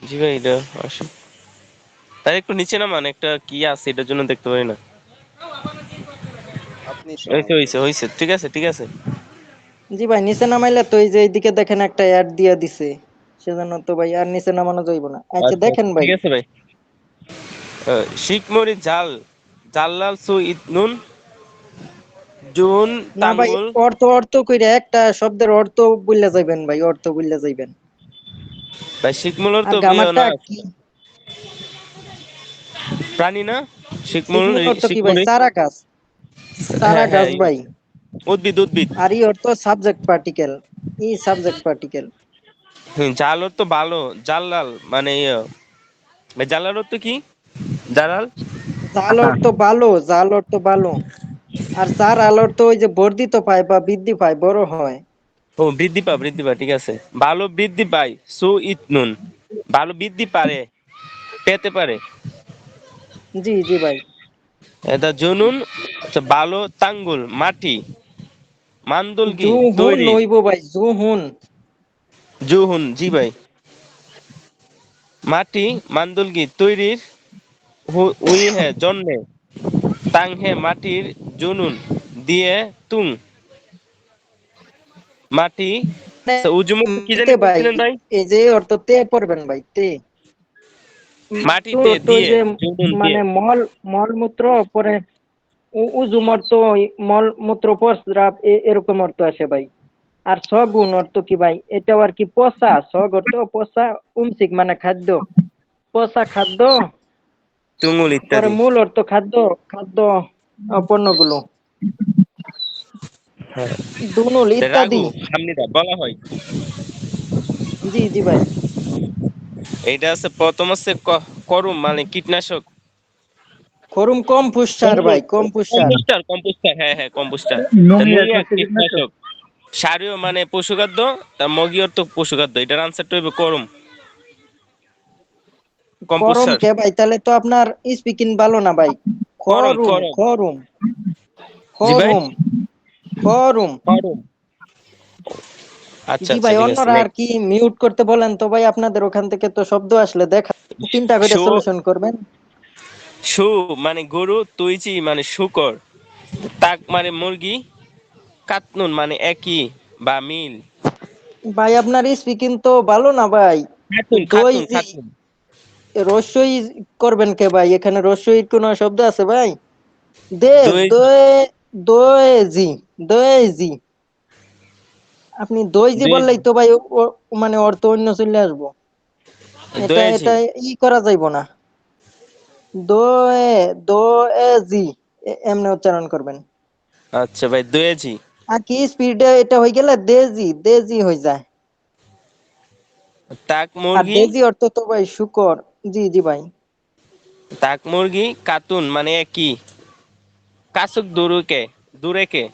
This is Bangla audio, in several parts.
জি ভাই, এটা আসে। তার একটু নিচে নামান, একটা কি আছে এটার জন্য দেখতে পারি না। আপনি হয়েছে শোনান। হয়েছে হয়েছে, ঠিক আছে ঠিক আছে। জি ভাই, নিচে নামাইলে তো এই যে এইদিকে দেখেন একটা অ্যাড দিয়া দিছে, সেজন্য তো ভাই আর নিচে নামানো যাইব না। আচ্ছা আচ্ছা দেখেন আচ্ছা, ভাই। ঠিক আছে ভাই। শিখমরি জাল, জাল্লাল সু ইতনুন, জুন না ভাই, তাঙ্গুল। অর্থ অর্থ কইরা একটা শব্দের অর্থ বললে যাইবেন ভাই, অর্থ বললে যাইবেন। ভাই শিখমুলর আর তো গামারটা না, কি? প্রাণী না? শিখমুল, শিখমুল অর্থ কি ভাই? শিখমুরি। চারা গাছ। চারা হ্যাঁ হ্যাঁ, গাছ ভাই। উদ্ভিদ উদ্ভিদ। আর ই অর্থ সাবজেক্ট পার্টিকেল। ই সাবজেক্ট পার্টিকেল। জাল তো ভালো, জাল্লাল মানে ইয়ে। ভাই জাল্লাল তো কি? জালাল। জাল অর্থ ভালো, জাল অর্থ ভালো। আর চার আল অর্থ ওই যে বর্ধিত পায় বা বৃদ্ধি পায়, বড় হয়। ও বৃদ্ধি পা, বৃদ্ধি পা, ঠিক আছে। ভালো বৃদ্ধি পায়, সু ইতনুন, ভালো বৃদ্ধি পারে, পেতে পারে। জি জি ভাই। এটা জুনুন, আচ্ছা ভালো তাঙ্গুল মাটি, মান্দুলগি জুহুন তৈরি। হইব ভাই, জুহুন। জুহুন, জি ভাই। মাটি মান্দুলগি তৈরির, উই হে জন্মে, তাং হে মাটির, জুনুন দিয়ে তুং, মাটি। আচ্ছা, উজুমতে কি জানি তে ভাই, বলছিলেন ভাই? এই যে অর্থ তে পড়বেন ভাই, তে। মাটিতে অর্থ ওই দিয়ে, যে জুনুন দিয়ে। মানে মলমূত্র পরে উজুম অর্থ মলমূত্র প্রস্রাব এরকম অর্থ আসে ভাই। আর সগুণ অর্থ কি ভাই? এটাও আর কি পচা, সগ অর্থ পচা, উমসিক মানে খাদ্য, পচা খাদ্য। তুমুল পরে ইত্যাদি। মূল অর্থ খাদ্য, খাদ্য পণ্যগুলো। হ্যাঁ। দুনুল রাগু ইত্যাদি। হামনিদা বলা হয়। জি জি ভাই। এইটা আছে প্রথম আছে করুম মানে কীটনাশক। খরুম কম পুষ্সার ভাই, কম পুষ্সার। কম্পোস্টার, কম্পোস্টার, হ্যাঁ হ্যাঁ কম্পোস্টার। নুনিয়া নুইয়া শস্য কীটনাশক। কীটনাশক। সারীয় মানে পশুখাদ্য, তার মগীয় তো পশুখাদ্য, এটার আনসারটা হইবে করম, করম কম্পোস্টার। কে ভাই? তাহলে তো আপনার স্পিকিং ভালো না ভাই। করম খরুম, করম। খরুম, জি ভাই। খরুম, খরুম। করম। আচ্ছা জি আচ্ছা, ভাই, ঠিক আছে অন্যরা আর নেক্সট। কি মিউট করতে বলেন তো ভাই, আপনাদের ওখান থেকে তো শব্দ আসলে দেখা তিনটা করে শু, সলিউশন করবেন। শু মানে গরু, তুইচি মানে শুকর, তাক মানে মুরগি, কাতনুন মানে একই বা মিল। ভাই আপনার স্পিকিং তো ভালো না ভাই। খাতুন দই খাতুন জি, খাতুন। রসই করবেন কে ভাই? এখানে রসই কোন শব্দ আছে ভাই? দে, দই। দই, দই জি, দই জি। আপনি দই জি দই। বললেই তো ভাই মানে অর্থ অন্য চলে আসবো। এটা দয়েজি। এটা ই করা যাইবো না। দোয়ে, দোয়ে জি, এমনি উচ্চারণ করবেন। আচ্ছা ভাই, দয়েজি। আর কি স্পিডে এটা হয়ে গেলে দেজি, দেজি হয়ে যায়। তাক আর মুরগি। দেজি অর্থ তো ভাই শুকর। জি জি ভাই। তাক মুরগি কাতুন মানে একই, কাসুক দূরকে, দূরেকে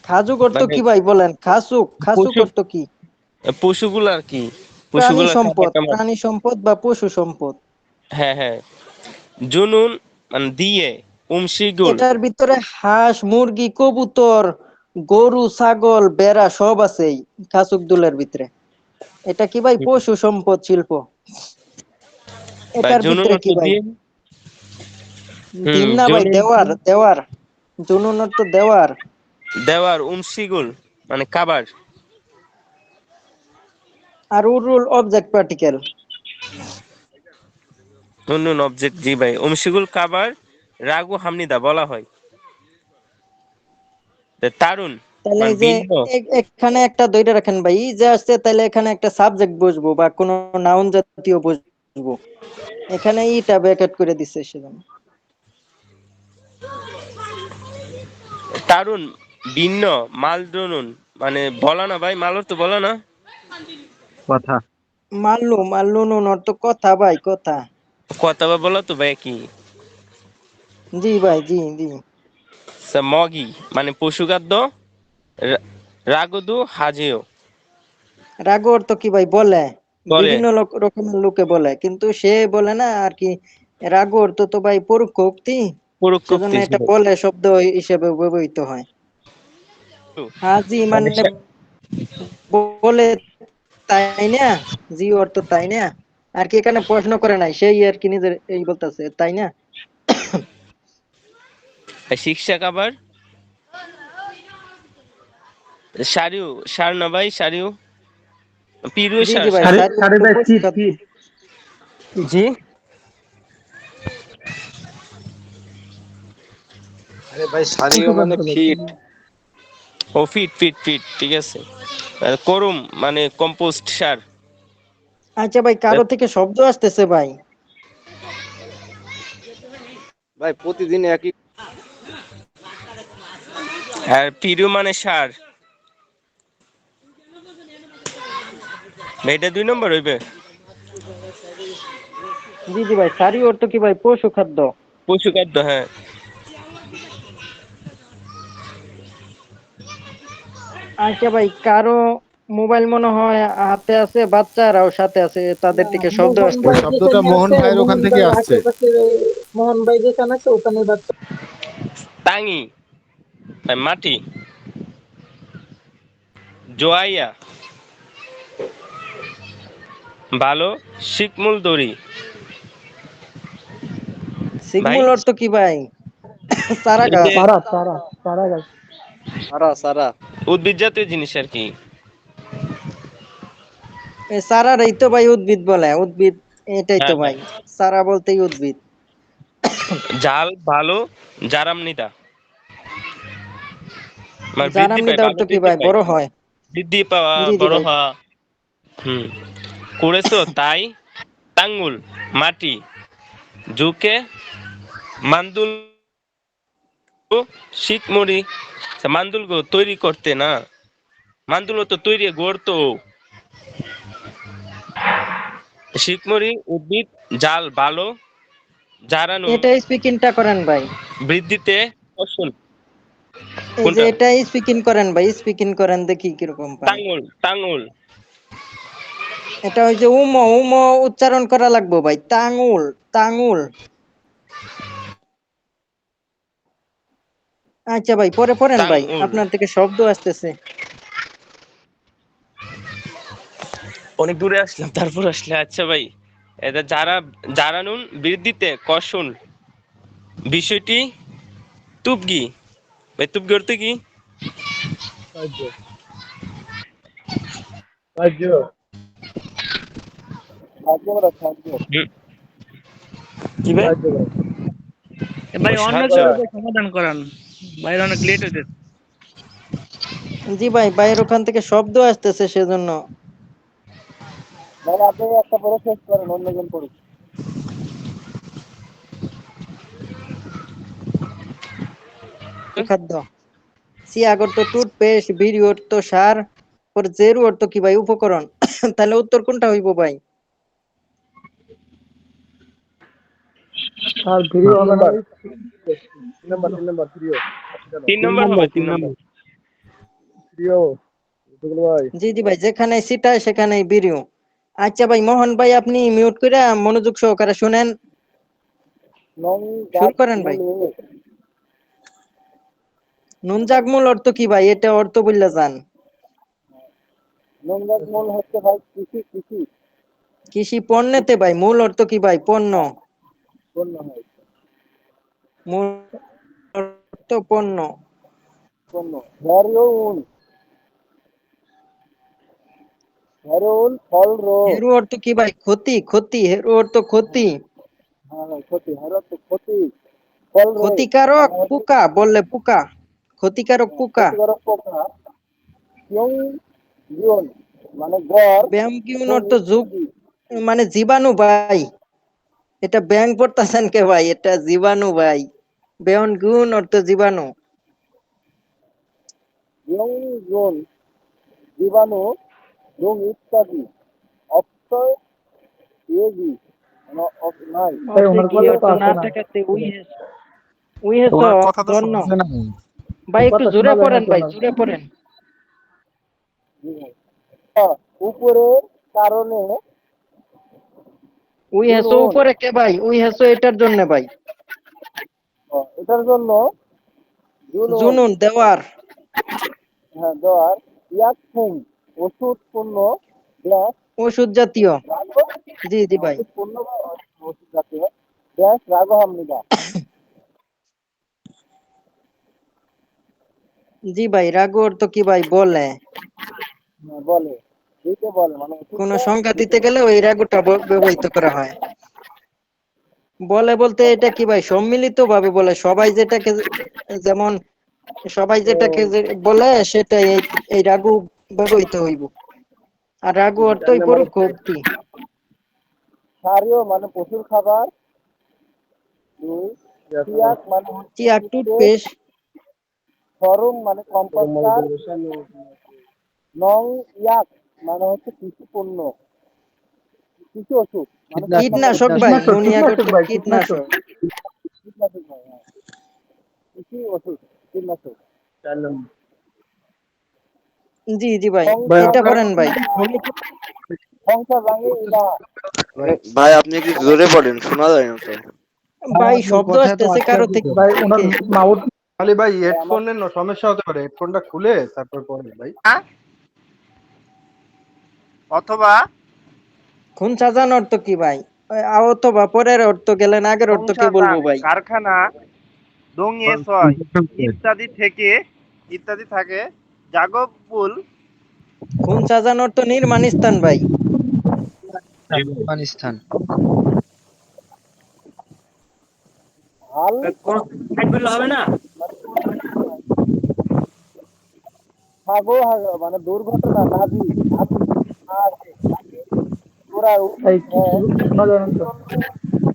খাজুক অর্থ মানে কি ভাই বলেন? খাসুক, খাসুক পশু, অর্থ কি? পশুগুলার কি, প্রাণী পশুগুলার খাবার সম্পদ, টাবার। প্রাণী সম্পদ বা পশু সম্পদ। হ্যাঁ হ্যাঁ। জুনুন মানে দিয়ে, উমশিগুল। এটার ভিতরে হাঁস, মুরগি, কবুতর, গরু, ছাগল, বেড়া সব আছে এই খাসুক দুলের ভিতরে। এটা কি ভাই? পশু সম্পদ শিল্প। বা এটার জুনুন ভিতরে অর্থ কি ভাই? দিয়ে। দিন না ভাই, জুনুন দেওয়ার, দেওয়ার। জুনুন অর্থ দেওয়ার। দেওয়ার, উমশিগুল মানে খাবার। আর উরুল অবজেক্ট পার্টিকেল। নুন অবজেক্ট, জি ভাই, উমশিগুল খাবার। রাগু হামনিদা বলা হয়। তারুণ তাহলে মানে এই যে ভিন্ন। এখানে একটা ধইরা রাখেন ভাই, এই যে আসছে তাহলে এখানে একটা সাবজেক্ট বসবো বা কোনো নাউন জাতীয় বসবো। এখানে ইটা ব্র্যাকেট করে দিচ্ছে সেজন্য। তারুণ ভিন্ন, মাল দ্রনুন মানে বলা না ভাই, মালর তো বলা না। কথা। মাল্লু, মাল্লু নুন অর্থ কথা ভাই, কথা। কথা বা বলা তো ভাই কি। জি ভাই, জি জি। মগি মানে পশুখাদ্য, রাগদু হাজেও রাগ অর্থ কি ভাই? বলে। বলে। বিভিন্ন রকমের লোকে বলে, কিন্তু সে বলে না আর কি। রাগ অর্থ তো ভাই পরোক্ষ উক্তি। সেজন্য পুরুক্ষুপ্তি এটা ছিল। বলে শব্দ হিসেবে ব্যবহৃত হয়। হাজি মানে মানে বলে, তাই না? জি অর্থ তাই না? আর কি এখানে প্রশ্ন করে নাই, সেই আর কি নিজের এই বলতেছে, তাই না? শিক্ষক আবার সারিউ সার না ভাই, সারিউ পিরু জি সার জি ভাই, সার। সারি সারি সারি অর্থ ভাই পশু ফিট খাদ্য। ফিট। জি আরে ভাই সারিও পশু মানে খাদ্য ভাই। ফিট। ও ফিট ফিট ফিট ঠিক আছে। করুম মানে কম্পোস্ট সার। আচ্ছা ভাই, কারো থেকে শব্দ আসতেছে ভাই। ভাই প্রতিদিন একই। আর পিরু মানে সার। ভাই, এটা 2 নম্বর হইবে। জি জি ভাই, সারি অর্থ কি ভাই? পশু খাদ্য। পশু খাদ্য, হ্যাঁ। আচ্ছা ভাই, কারো মোবাইল মনে হয় হাতে আছে, বাচ্চারাও সাথে আছে, তাদের থেকে শব্দ মোহন ওই ভাই আসতেছে। শব্দটা যেখানে মোহন আছে, ভাইয়ের ওখান মোহন থেকে ভাই আসছে। আশেপাশে, মোহন ভাই যেখানে আছে ওখানে বাচ্চা। টাঙ্গি ভাই, মাটি। জোয়াইয়া ভালো। শিকমুল দড়ি ভাই। সিগমুল অর্থ কি ভাই? চারা এই যে গাছ। সারা সারা সারা গাছ। সারা সারা। উদ্ভিদ জাতীয় জিনিস আর কি। এই চারারই তো ভাই উদ্ভিদ বলে, উদ্ভিদ। এটাই তো হ্যাঁ ভাই, হ্যাঁ। চারা বলতেই উদ্ভিদ। জাল ভালো। জারামনিদা মানে বৃদ্ধি পায়, জারামনিদা ভালো অর্থ কি বৃদ্ধি ভাই? পায়। বড় হয়। বৃদ্ধি পাওয়া, জি জি বড় ভাই। হওয়া। হুম। করেছো তাই। টাঙ্গুল মাটি। ঝুঁকে মান্দুল শীতমুড়ি। মান্দুল গো তৈরি করতে না, মান্দুল তো তৈরি গড়তো। শীতমুড়ি উদ্ভিদ। জাল ভালো। জারানু এটা স্পিকিংটা করেন ভাই। বৃদ্ধিতে ফসল। এই যে কোনটা? এটা স্পিকিং করেন ভাই, স্পিকিং করেন, দেখি কিরকম পান। টাঙ্গুল টাঙ্গুল। এটা ওই যে উম উম উচ্চারণ করা লাগবে ভাই, তাঙুল। তাঙুল। আচ্ছা ভাই, পরে পড়েন ভাই, টাঙ্গুল আপনার থেকে শব্দ আসতেছে। অনেক দূরে আসলাম, তারপর আসলে। আচ্ছা ভাই, এটা যারা জারানুন বৃদ্ধিতে কষুন বিষয়টি। তুবগি ভাই, তুবগি অর্থ কি? সাহায্য সাহায্য। সাহায্য করা সাহায্য। হুম, কি ভাই? সাহায্য ভাই। ও ভাই অন্য সাহায্য। কেউ এটা সমাধান করান, বাইরে অনেক লেট হয়েছে। জি ভাই, ভাইয়ের ওখান থেকে শব্দ আসতেছে সেজন্য। মানে আপনি একটা পরে শেষ করেন, অন্যজন পড়ুক। খাদ্য। সিয়াগ অর্থ টুথপেস্ট, বিড়ি অর্থ সার, পর জেরু অর্থ কি ভাই? উপকরণ। তাহলে উত্তর কোনটা হইব ভাই? আর ভিডিও হবে না। 3 নাম্বার 3 নাম্বার প্রিয়। কেন? 3 নম্বর হবে, 3 নম্বর। প্রিয় এগুলো ভাই। জি জি ভাই, যেখানে সিটায় সেখানেই বিড়িও। আচ্ছা ভাই, মোহন ভাই আপনি মিউট করে মনোযোগ সহকারে শুনেন। নং শুরু গাছ করেন ভাই। মূলে। নুন জাগমুল অর্থ কি ভাই? এটা অর্থ বললে যান। নং গাছ মূল হচ্ছে ভাই কৃষি কৃষি কৃষি পণ্যেতে ভাই, মূল অর্থ কি ভাই? পণ্য। পণ্য হয়। মূল অর্থ পণ্য। পণ্য হেরোউন। হেরোউন ফল রোগ। হেরু অর্থ কি ভাই? ক্ষতি। ক্ষতি, হেরু অর্থ ক্ষতি। হ্যাঁ ভাই ক্ষতি, হেরো তো ক্ষতি। ফল রোগ ক্ষতিকারক মানে হচ্ছে পোকা বললে পোকা। ক্ষতিকারক পোকা। ক্ষতিকারক পোকা। ইয়ং জীবন মানে গড়। ব্যায়াম কিউন রোগ অর্থ যুগ, ইত্যাদি। মানে জীবাণু ভাই। এটা ব্যাং পড়তাছেন কে ভাই? এটা জীবাণু ভাই। ব্যায়ন গুণ অর্থ জীবাণু। ইয়ং জীবন জীবাণু রোগ ইত্যাদি। অক্ষয় ইয়েজি মানে নাই। ভাই অর্থে ওনার কি কথা তো অর্থ না আসে না। থাকাতে উই হেস ওনার কথা তো জন্য। শোনা যায় না। ভাই একটু কথা জোরে শোনা যায় না পড়েন তো ভাই, ওনার। জোরে পড়েন। উপরের কারণে উই হেসো জুনুন। উপরে কে ভাই? উই হেসো এটার জন্য ভাই। এটার জন্য জুনুন। জুনুন দেওয়ার। হ্যাঁ দেওয়ার। ইয়াকফুম ওষুধ পণ্য। ব্ল্যাক ওষুধ জাতীয়। জি জি ভাই। পূর্ণ বা ওষুধ জাতীয় ড্যাশ রাগহামনিদা। জি ভাই, রাগু অর্থ কি ভাই? বলে। বলে, দিতে বলে মানে কোনো ওষুধটা সংখ্যা দিতে দিতে বলে। গেলে ওই রাগুটা ব্যবহৃত করা হয়। বলে বলতে এটা কি ভাই? সম্মিলিত ভাবে বলে, সবাই যেটাকে যেমন সবাই যেটাকে বলে সেটাই এই রাগু ব্যবহৃত হইব। আর রাগু অর্থই পরোক্ষ উক্তি। সারীয় মানে পশুর খাবার। দুই, টিয়াক মানে হচ্ছে চিয়া টুথপেস্ট। টুথপেস্ট। সরুম মানে কম্পোস্টার। নং ইয়াক মানে হচ্ছে কৃষি পণ্য, কৃষি ওষুধ মানে 4 নম্বর কীটনাশক ভাই, নুনিয়া অর্থ কীটনাশক। কীটনাশক হয়, হ্যাঁ, কৃষি ওষুধ, কীটনাশক। জি জি ভাই, ভাই এটা আপনার পড়েন ভাই। সংসার ভাঙে ইলাহা। ভাই আপনি একটু জোরে পড়েন, শোনা যায় না তো। ভাই শব্দ আসতেছে কারো থেকে। ভাই ওনার মাউথ খালি ভাই ভাই আমার হেডফোনের সমস্যা হতে পারে, হেডফোনটা খুলে তারপর পড়েন ভাই। অথবা খুন সাজানো অর্থ কি ভাই? অথবা পরের অর্থ গেলেন, আগের অর্থ কি বলবো সংসাধন, ভাই? কারখানা, দঙে ছয় ইত্যাদি থেকে ইত্যাদি থাকে জাগবুল। খুন সাজানো অর্থ নির্মাণ স্থান ভাই। আফগানিস্তান। হাল হবে না। হাগো হাগো মানে দুর্ঘটনা, নাভি আদি আগে ওরা ভাই কিছু শোনা যায় না তো।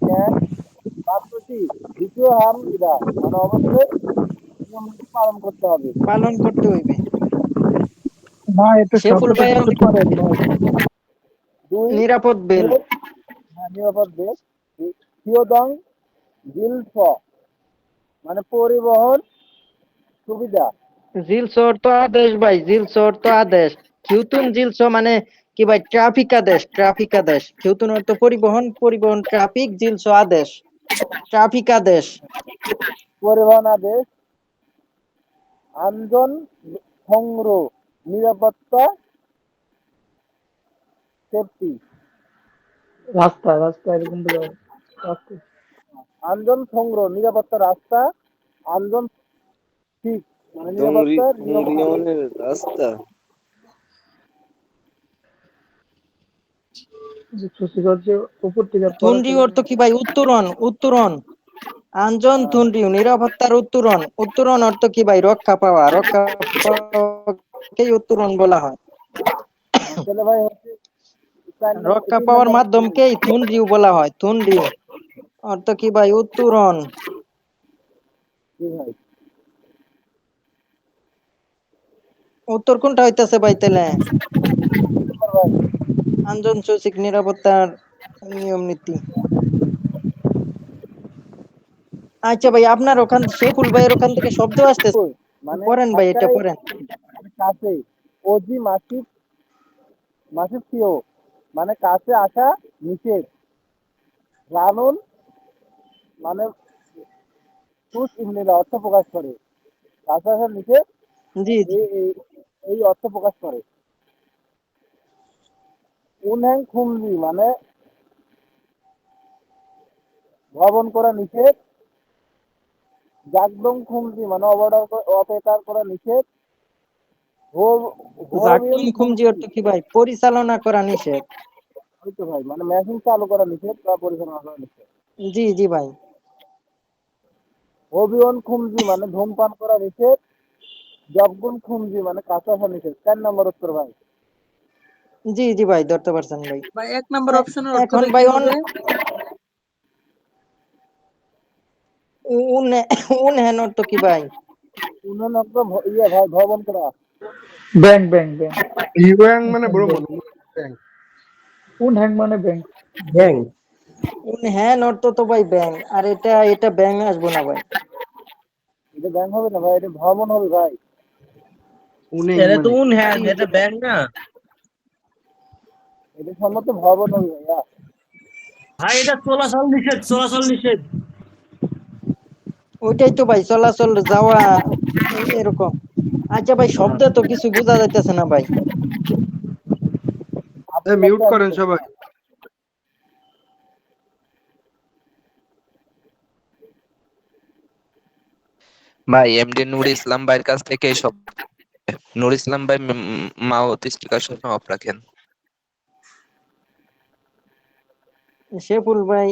জ্ঞান বাস্তবটি দ্বিতীয় হাম ইদা মানে অবশ্যই নিয়ম নীতি পালন করতে হবে। পালন করতে হইবে। না একটু শেফুল শব্দটা ভাই একটু করেন ভাই। দুই, নিরাপদ বেল। নিরাপদ দেশ। থিওদং জিলস মানে পরিবহন সুবিধা। জিলস অর্থ আদেশ ভাই, জিলস অর্থ আদেশ। খিউতুন জিলস মানে কি ভাই? ট্রাফিক আদেশ, ট্রাফিক আদেশ। খিউতুন অর্থ পরিবহন, পরিবহন ট্রাফিক, জিলস আদেশ, ট্রাফিক আদেশ। পরিবহন আদেশ। আঞ্জন সংগ্রহ নিরাপত্তা সেফটি। রাস্তা রাস্তা এরকম বলে রাস্তা। আঞ্জন সংগ্রহ নিরাপত্তা রাস্তা। আঞ্জন ঠিক মানে নিরাপত্তার নিয়ম পালন। রাস্তা। যে সূচিকার যে উপর থেকে পড়া থুনরি ছিল। অর্থ কি ভাই? উত্তরণ, উত্তরণ। আঞ্জন থুনরি নিরাপত্তার উত্তরণ। উত্তরণ অর্থ কি ভাই? রক্ষা পাওয়া, রক্ষা পাওয়াকেই উত্তরণ বলা হয়। তাহলে ভাই হচ্ছে রক্ষা তিন পাওয়ার নম্বর মাধ্যমকেই থুনরিও বলা হয়। থুনরি অর্থ কি ভাই? উত্তরণ। জি ভাই। উত্তর কোনটা হইতেছে ভাই তাহলে? নম্বর ভাই আঞ্জন চৌচিক নিরাপত্তার নিয়ম নীতি। আচ্ছা ভাই, আপনার ওখান শেফুল ভাইয়ের ওখান থেকে শব্দ আসতেছে, মানে পড়েন ভাই, এটা ঢাকায় পড়েন। কাছে। অজি মাসিক মাসিক সিও মানে কাছে আসা নিষেধ। রানুন মানে তুস ইমলিলা অর্থ প্রকাশ করে। কাছে আসা নিষেধ জি জি। এই এই এই অর্থ প্রকাশ করে। উনহ্যাং খুমজি মানে ভ্রমণ করা নিষেধ। জাগদং খুমজি মানে অপেকার করা নিষেধ। হোবিয়ন জাগতুম খুমজি খুমজি অর্থ কি ভাই? পরিচালনা করা নিষেধ। ওই তো ভাই মানে মেশিন চালু করা নিষেধ বা পরিচালনা করা নিষেধ। জি জি ভাই। হোবিয়ন খুমজি মানে ধূমপান করা নিষেধ। জবগুন খুমজি মানে কাঁচা আসা নিষেধ। 4 নম্বর উত্তর ভাই। জি জি ভাই, ধরতে পারছেন ভাই। ভাই এক নাম্বার অপশনের এখন অর্থটা কি ভাই হবে? উন উন হ্যান অর্থ কি ভাই? উন্নয়ন ইয়ে ভাই ভ্রমণ করা। Bank bank bank. ইউয়াং মানে ভ্রমণ, ব্যাংক। কোন হ্যাং মানে ব্যাংক? ব্যাং। উন হ্যান অর্থ তো ভাই ব্যাং, আর এটা ব্যাং আসবো না ভাই। এটা ব্যাংক হবে না ভাই, এটা ভ্রমণ হবে ভাই। উনেং এটা তো মানে উন হ্যাঁ, জি জি এটা ভাই। ব্যাং না। এটা সম্মত ভ্রমণ হবে ভাইয়া। ভাই এটা চলাচল নিষেধ, চলাচল নিষেধ। ওইটাই তো ভাই, চলাচল যাওয়া এরকম। আচ্ছা ভাই, শব্দ তো কিছু বোঝা যাইতেছে না ভাই। আপনার মিউট কাছে করেন আসবে। সবাই। ভাই এমডি নূর ইসলাম ভাইয়ের কাছ থেকে এসব নূর ইসলাম ভাই মাউথ স্পিকার সবসময় অফ রাখেন। শেফুল ভাই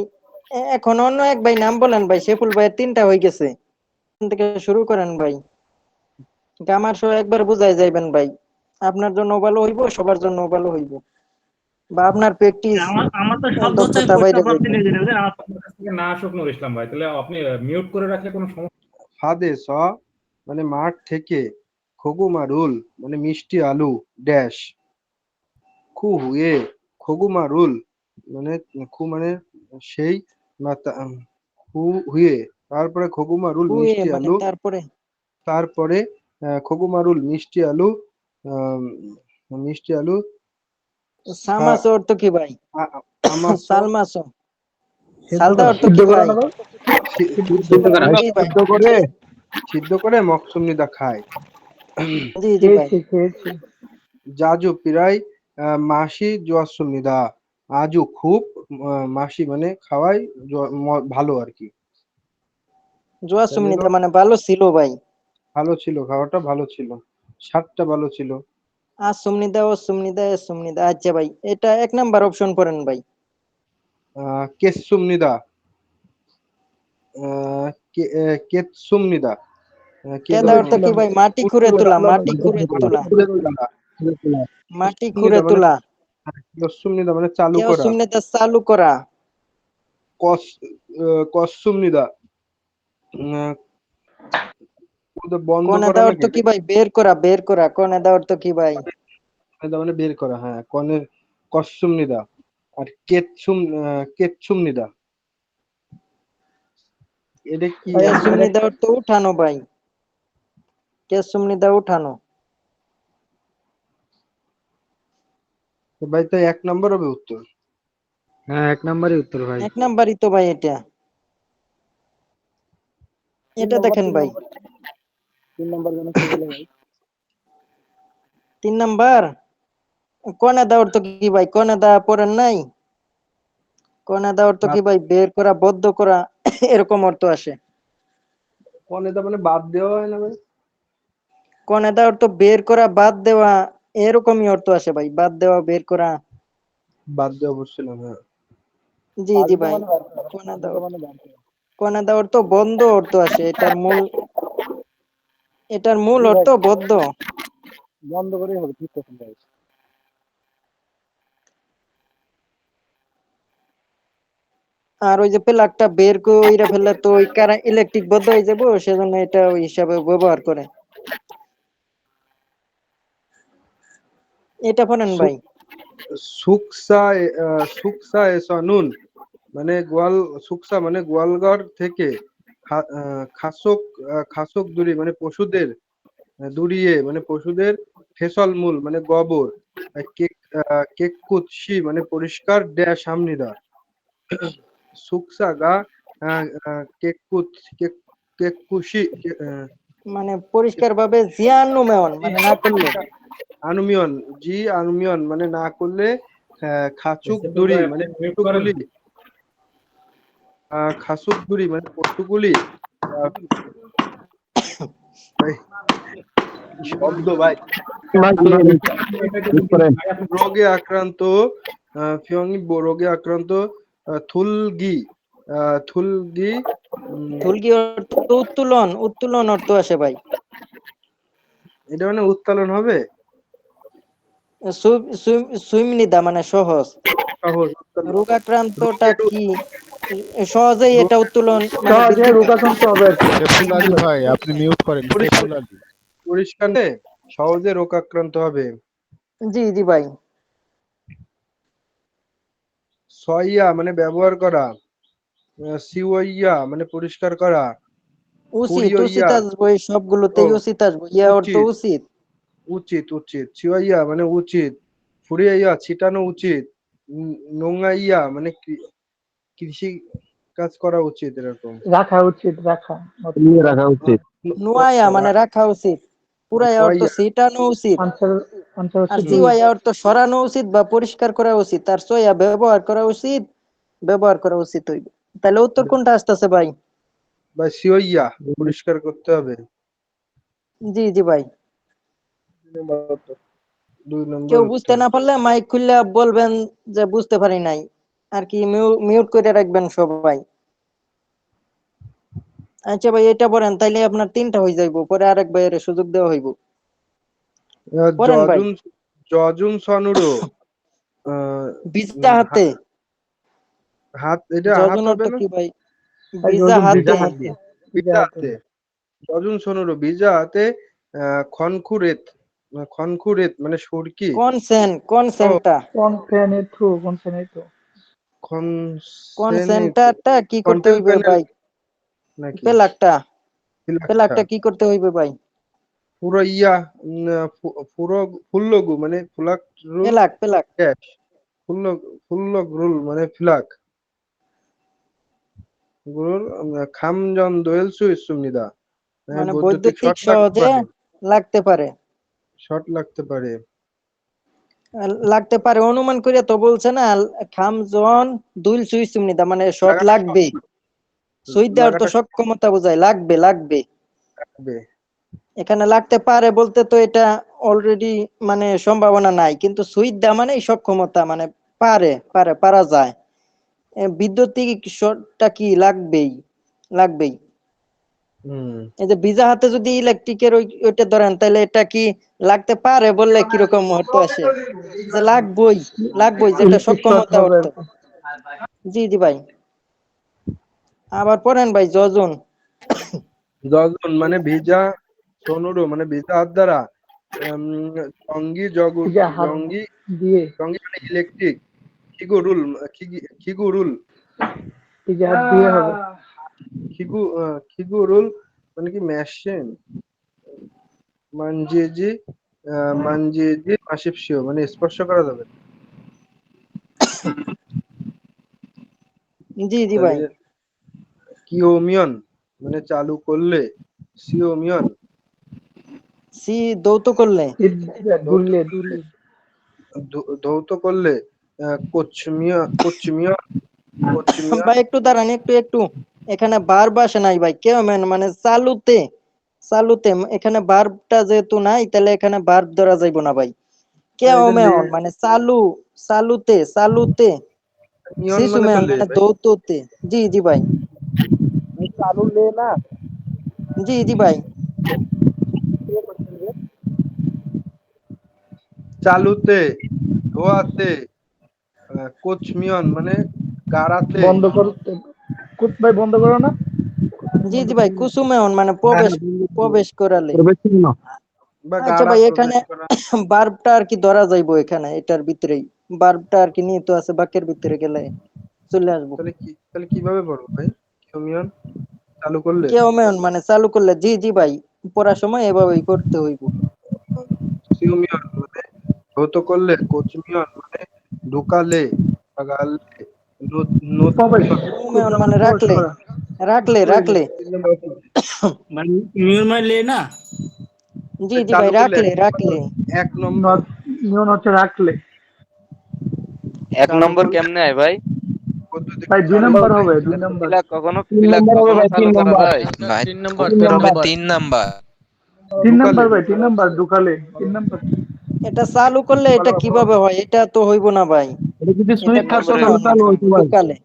এখন অন্য এক ভাই নাম বলেন ভাই, শেফুল ভাইয়ের 3টা হয়ে গেছে, এখান থেকে শুরু করেন ভাই। আমার সহ একবার বুঝাই যাইবেন ভাই, আপনার জন্য ভালো হইব, সবার জন্য ভালো হইব, বা আপনার প্র্যাকটিস আমার আমার তো শব্দ হচ্ছে দক্ষতা ভয়েসটা বাইরে আপনি যাইবে। নিয়ে দিলেন যে আমার কাছ থেকে না আসুক নূর ইসলাম ভাই, তাহলে আপনি মিউট করে রাখলে কোনো সমস্যা। ফাদে স মানে মাঠ থেকে, খগু মারুল মানে মিষ্টি আলু ড্যাশ, খু হুয়ে খগু মারুল মানে খু মানে সেই খু হুয়ে, তারপরে খগু মারুল হুয়ে মিষ্টি মানে আলু, তারপরে তারপরে খগু মারুল মিষ্টি আলু, আম, মিষ্টি আলু সামাস অর্থ কি ভাই? আমাস সালমাস, সিদ্ধ সালদা করা অর্থ সিদ্ধ কি করা ভাই? না ভাই? সিদ্ধ করে জি ভাই, সিদ্ধ করে মকসুমনিদা খায়। জি জি ভাই। খেয়েছি খেয়েছি। জাজু পিরাই মাসি জোয়াসুমিদা, আজু খুব মাসি মানে খাওয়াই, ভালো আর কি। জোয়া তাহলে হলো সুমনিতা মানে ভালো ছিল ভাই। ভালো ছিল, খাওয়াটা ভালো ছিল, স্বাদটা ভালো ছিল। আর সুমনিদা ও সুমনিদা এ সুমনিদা, আচ্ছা ভাই এটা 1 নাম্বার অপশন পড়েন ভাই। কেসুমনিদা, কেতসুমনিদা, কেদো কেদা অর্থ কি ভাই? মাটি খুঁড়ে তোলা, মাটি খুঁড়ে তোলা, মাটি খুঁড়ে সুমনিদা মানে তোলা। কেসুমনিদা মানে চালু কেউ করা, সুমনিদা চালু করা। কস কসুমনিদা বন্ধ করা কনেদা অর্থ নাকি, কি ভাই? বের করা, বের করা। কনেদা অর্থ কি ভাই? কনেদা মানে বের করা, হ্যাঁ কনের কসুমনিদা। আর কেতসুমনিদা এটা কি ভাই কে আমি আসলে? সুমনিদা অর্থ উঠানো ভাই, কে সুমনিদা উঠানো। ভাই তো 1 নম্বর হবে উত্তর। হ্যাঁ 1 নম্বরই উত্তর ভাই। 1 নাম্বারই তো ভাই এটা। তিন এটা নম্বর দেখেন তিন ভাই, নম্বর 3 নম্বর যেন কি বলে ভাই? 3 নাম্বার। কনেদা অর্থ কি ভাই? কনেদা পড়েন নাই? কনেদা অর্থ কি ভাই? বের করা, বদ্ধ করা, এরকম অর্থ আসে। কনেদা মানে বাদ দেওয়া হয় না ভাই? কনেদা অর্থ বের করা, বাদ দেওয়া, এরকমই অর্থ আসে ভাই, বাদ দেওয়া, বের করা। বাদ দেওয়া বলছিলাম, হ্যাঁ। জি জি বাধিত ভাই। মানে বার করা, কনেদা বাধিত অর্থ, মানে বার করা। কনেদা অর্থ বন্ধ অর্থ আসে, এটার মূল জি ভাই, অর্থ বদ্ধ। বন্ধ করেই হবে, ঠিক কথা ভাই। আর ওই যে প্লাগটা বের কইরা ফেললে তো ওই ইলেকট্রিক বন্ধ হয়ে যাবো, সেজন্য এটা ওই হিসাবে ব্যবহার করে। এটা পড়েন ভাই। সুকসা সুকসা এসা নুন মানে সুকসা মানে গোয়ালঘর থেকে, খাসক খাসক দূরি মানে পশুদের, দুড়িয়ে মানে পশুদের, ফেসল মূল মানে গোবর, কেকুৎসি মানে পরিষ্কার ড্যাশ হামনিদা, সুকসা গা কেকুত কেকুশি মানে পরিষ্কার ভাবে জিয়ানুমেয়ন মানে না করলে। আনুমিয়ন, আনুমিয়ন মানে না করলে, খাচুক সেফুল দড়ি ভাই মানে আপনি মিউট করেন। পশুগুলি, খাসুক দড়ি মানে পশুগুলি, আহ, ভাই কি শব্দ ভাই, এটা একটু বুঝিয়ে ভাই আপনি। রোগে আক্রান্ত, ফিয়ংই রোগে আক্রান্ত, থুলগি থুলগি, থুলকি অর্থ উত্তোলন, উত্তোলন অর্থ আসে ভাই। এটা মানে উত্তোলন হবে, সুইমনিদা মানে সহজ। সহজ উত্তোলন। রোগাক্রান্তটা রোগের কি? সহজেই এটা উত্তোলন মানে সহজে বৃদ্ধি পায়। রোগাক্রান্ত হবে আর কি। সেফুল আলী ভাই আপনি মিউট করেন, পরিষ্কার সেফুল আলী। পরিষ্কার সহজে রোগ আক্রান্ত হবে। জি জি ভাই। সইয়া মানে ব্যবহার করা, সিওইয়া মানে পরিষ্কার করা, উচিত, উচিত ফুরিয়ইয়া আসবো, এই ও সবগুলোতেই উচিত আসবো, ইয়া অর্থ উচিত, উচিত। উচিত সিওইয়া মানে উচিত, ফুরিয়াইয়া ছিটানো উচিত, নোংাইয়া মানে কৃষি কাজ করা উচিত, এরকম। রাখা উচিত, রাখা। নিয়ে রাখা উচিত। নোয়ায়া মানে রাখা উচিত। পুরায়া অর্থ কয়া ছিটানো উচিত। আনসার আনসার আর হচ্ছে বি। সিওয়াইয়া অর্থ সরানো উচিত বা পরিষ্কার করা উচিত। আর সইয়া ব্যবহার করা উচিত, ব্যবহার করা উচিত হইবে। তাহলে উত্তর কোনটা আসতেছে ভাই? ভাই সিওইয়া পরিষ্কার করতে হবে। জি জি ভাই। 2 নম্বর কেউ বুঝতে উত্তর। না পারলে মাইক খুললে বলবেন যে বুঝতে পারি নাই, আর কি মিউট করে রাখবেন সবাই। আচ্ছা ভাই এটা পড়েন, তাইলে আপনার 3টা হয়ে যাইবো, পরে আরেক ভাইয়ের সুযোগ দেওয়া হইব। পড়েন ভাই। জজুন জজুন সনুরো আহ, ভিজা হাতে। হাত এটা হাত যজন হবে অর্থ না? কি ভাই? ভাই ভিজা যজন হাতে। ভিজা হাতে। ভিজা বিজা হাতে। হাতে জজুন সনুরো বিজা হাতে খনখুরেত খনখুরেত মানে সুরকি। কোন ও সেন্টটা? কোন শ্রেণী তো কোন কনসেনিট সেন্টারটা কি করতে কন্টেল হইবে প্যানেল ভাই? নাকি পেলাকটা। ফিলাকটা পেলাকটা কি করতে হইবে ভাই? পুরো ইয়া পুরো ফুল্লগু মানে ফুলাক রুল পেলাক। ড্যাশ ফুল্লগ ফুল্লগ রুল মানে ফিলাক গুরুর খামজন দোয়েল সুইসুমনিদা মানে মানে বৈদ্যুতিক বৈদ্যুতিক শর্ট লাগতে সহজে পারে। লাগতে পারে। শর্ট লাগতে পারে। লাগতে পারে অনুমান করে তো বলছে না, খাম জন দুইল সুই সুমনিদা, মানে শর্ট লাগাটা লাগবে। সুই দেওয়ার তো লাগাটা সক্ষমতা বোঝায়, লাগবে। লাগবে। এখানে লাগতে পারে বলতে তো এটা অলরেডি মানে সম্ভাবনা নাই, কিন্তু সুইচ দেওয়া মানে সক্ষমতা, মানে পারা যায়। বিদ্যুতিক শর্টটা কি লাগবেই। হুম এই যে ভিজা হাতে যদি ইলেকট্রিকের ওইটা ধরেন, তাহলে এটা কি লাগতে পারে বললে কিরকম অর্থ আসে? যে লাগবই যেটা ইলেকট্রিক শর্ট সক্ষমতা হবে অর্থ। আর কি। জি জি ভাই। আবার পড়েন ভাই যজন। জজন মানে ভিজা সোনুরো মানে ভিজা হাত দ্বারা উম, জঙ্গি জগুর ভিজা হাত জঙ্গি দিয়ে জঙ্গি মানে ইলেকট্রিক খিগুরুল খিগুরুল ভিজা হাত দিয়ে হবে। খিগুরুল মানে কি মেশিন মানজেজি মানজেজি মাসিপসিও মানে স্পর্শ করা যাবে না। জি জি তাহলে ভাই। কিওমিয়ন মানে চালু করলে সিওমিয়ন সি দৌত করলে। ধৌত দুললে ধৌত করলে কোচমিয়ন কোচমিয়ন ভাই একটু দাঁড়ান, একটু এখানে ভার্ব আসে নাই ভাই, কেউ মানে চালুতে এখানে ভার্বটা যেহেতু নাই, তাহলে এখানে ভার্ব ধরা যাইব না ভাই। কেউ এটা লে মানে চালুতে মিয়ন শিশু মানে তো মেয়ন লে মানে ভাই। দৌততে। জি জি ভাই। চালু লে না জি জি ভাই। চালুতে ধোয়াতে কোচমিয়ন মানে গাড়াতে। বন্ধ করতে। ভাই বন্ধ করো না। জি জি ভাই, কুসুমেয়ন মানে প্রবেশ করালে। বা আচ্ছা গাড়া ভাই প্রবেশ এখানে করা। ভার্বটা আর কি ধরা যাইবো, এখানে এটার ভিতরেই ভার্বটা আর কি নিহিত আছে, বাক্যের ভিতরে গেলে চলে আসবো। তাহলে কিভাবে পড়বো ভাই কিওমিয়ন চালু করলে কেওমেয়ন মানে চালু করলে। জি জি ভাই, পড়ার সময় এভাবেই করতে হইব। সিওমিয়ন মানে ধৌত করলে কোচমিয়ন মানে ঢুকালে বা গালে প্রবেশ নথিমিয়ন কেওমেয়ন মানে প্রবেশ রাখলে। করা। রাখলে। তিন নম্বর উত্তর। মানে নির্ময় লে না। জি জি ভাই, চালু করলে রাখলে। এক নম্বর নট নিয়ন হচ্ছে রাখলে। এক চালু নম্বর করলে কেমনে হয় ভাই? বৈদ্যুতিক ভাই দুই চালু নাম্বার করলে হবে, 2 নাম্বার। ফিলাক কখনো চালু করা যায়? উত্তর হবে 3 নাম্বার। 3 নাম্বার ঢুকালে ভাই, 3 নাম্বার ঢুকালে 3 নাম্বার। এটা চালু করলে এটা কিভাবে হয়? এটা তো হইব না ভাই। এটা তিন নম্বরের কুসুমেয়ন অপশন মানে কোনটা? ঢুকালে।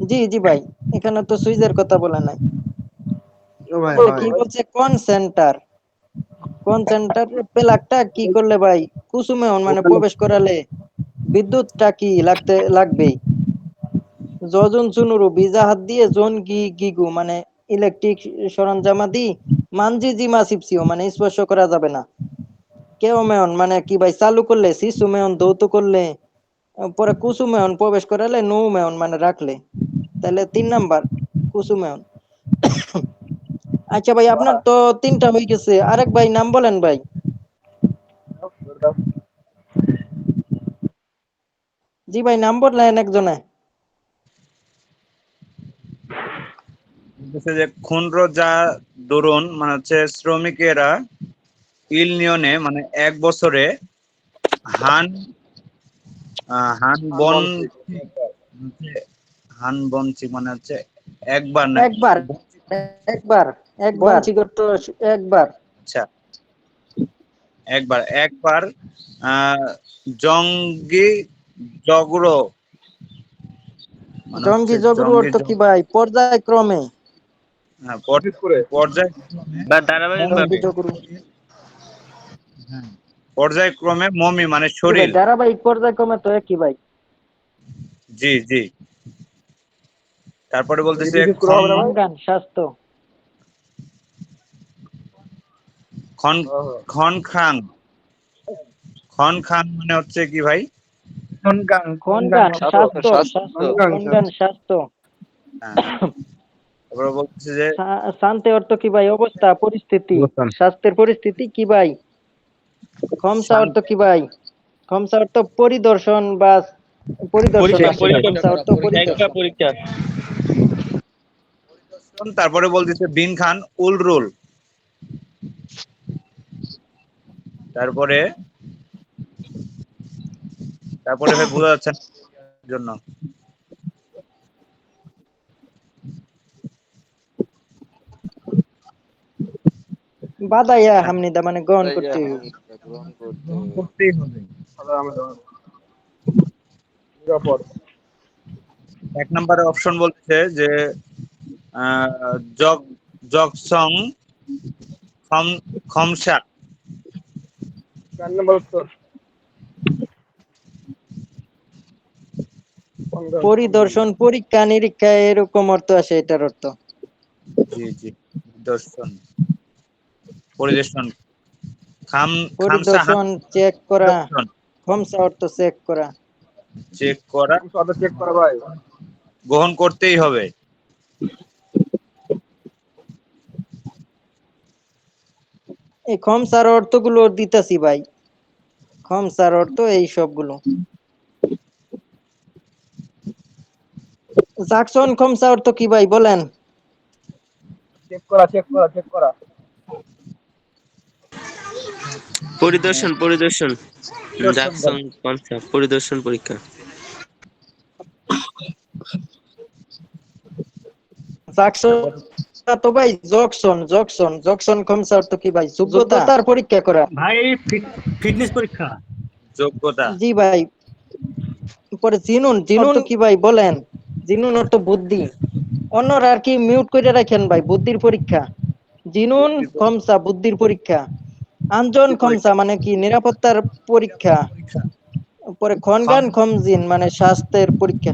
জি জি ভাই, এখানে তো সুইচের কথা বলে নাই। ও ভাই এটা হয় কি বলছে? কোন সেন্টার প্লাগটা কি করলে ভাই? কুসুমেয়ন মানে ঢুকালে প্রবেশ করালে বিদ্যুৎটা কি লাগবেই। যজন চুনুরু ভিজা হাত দিয়ে জন গিগু মানে ইলেকট্রিক সরঞ্জামাদি মানজি জিমা সিপসিও মানে স্পর্শ করা যাবে না। কেওমেয়ন মানে কি ভাই? চালু করলে। শিশুমেয়ন দৌত করলে। পরে কুসুমেয়ন প্রবেশ করালে। নৌমেয়ন মানে রাখলে। তাহলে 3 নাম্বার কুসুমেয়ন। আচ্ছা ভাই, আপনার তো 3টা হয়ে গেছে, আরেক ভাই নাম বলেন ভাই। জি ভাই, নাম বললেন একজনে। হচ্ছে যে ক্ষুদ্র যা দরুন মানে হচ্ছে শ্রমিকেরা ইউনিয়নে মানে 1 বছরে হান হান বন হান বনচি মানে হচ্ছে একবার নাকি একবার একবার বঞ্চিগত একবার আচ্ছা একবার একবার জঙ্গি জগর মানে জঙ্গি হচ্ছে জগরু অর্থ কি ভাই? পর্যায়ক্রমে। হ্যাঁ, পর্যায় বা ধারাবাহিক জঙ্গি ভাবে। জগরু পর্যায়ক্রমে মমি মানে কি ভাই? শরীর। ধারাবাহিক পর্যায়ক্রমে তো একই ভাই। জি জি। তারপরে বলতেছে গান স্বাস্থ্য। খন খান মানে হচ্ছে কি ভাই? কোন গান? স্বাস্থ্য। কোন গান? স্বাস্থ্য। হ্যাঁ। তারপরে বলতেছে যে শান্তি অর্থ কি ভাই? অবস্থা, পরিস্থিতি। স্বাস্থ্যের পরিস্থিতি কি ভাই? খমসা অর্থ কি ভাই? খমসা অর্থ পরিদর্শন বা পরিদর্শন আসে। খমসা অর্থ পরিদর্শন। পরীক্ষা। তারপরে বলতেছে বিন খান উল রুল। তারপরে ভাই বোঝা যাচ্ছে না জন্য বাদাইয়া হামনিদা মানে গ্রহণ করতে হবে। করতেই হবে। এক নম্বরে অপশন বলছে যে জগ জগসং খমসা। পরিদর্শন, পরীক্ষা নিরীক্ষা এরকম অর্থ আসে এটার অর্থ। জি জি। পরিদর্শন পরিদর্শন চেক করা। খমসা অর্থ চেক করা। চেক করা ভাই গ্রহণ করতেই হবে। এই খমসার অর্থগুলো দিতাছি ভাই। খমসার অর্থ এই সবগুলো। জাকসন খমসা অর্থ কি ভাই বলেন? চেক করা পরিদর্শন। জাকসন কনসেপ্ট পরিদর্শন পরীক্ষা। জাকসন তো ভাই জকসন খমসা অর্থ কি ভাই? যোগ্যতার পরীক্ষা করা ভাই। ফিটনেস পরীক্ষা। যোগ্যতা। জি ভাই। পরে জিনুন অর্থ কি ভাই বলেন? জিনুন অর্থ বুদ্ধি। অন্যরা আর কি মিউট করে রাখেন ভাই। বুদ্ধির পরীক্ষা। জিনুন খমসা বুদ্ধির পরীক্ষা। আঞ্জন খমসা মানে কি? নিরাপত্তার পরীক্ষা। পরে খনগান খমজিন মানে স্বাস্থ্যের পরীক্ষা।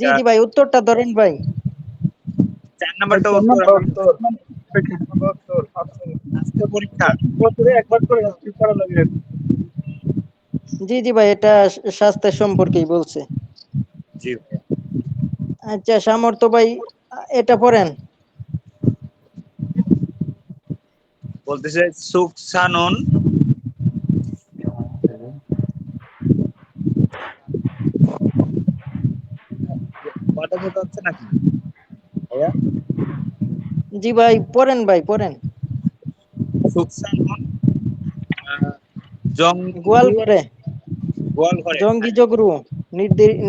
জি জি ভাই, উত্তরটা ধরেন ভাই। 4 নাম্বারটা স্বাস্থ্য পরীক্ষা। একবার করে করা লাগে। জি জি ভাই, এটা স্বাস্থ্যের সম্পর্কেই বলছে। জি ভাই। আচ্ছা সামর্থ্য ভাই, এটা পড়েন। বলতেছে সুকসানন কথা বলতে হচ্ছে নাকি ভাইয়া? জি ভাই পড়েন ভাই পড়েন। সুকসানন গোয়ালঘরে জঙ্গি জগরু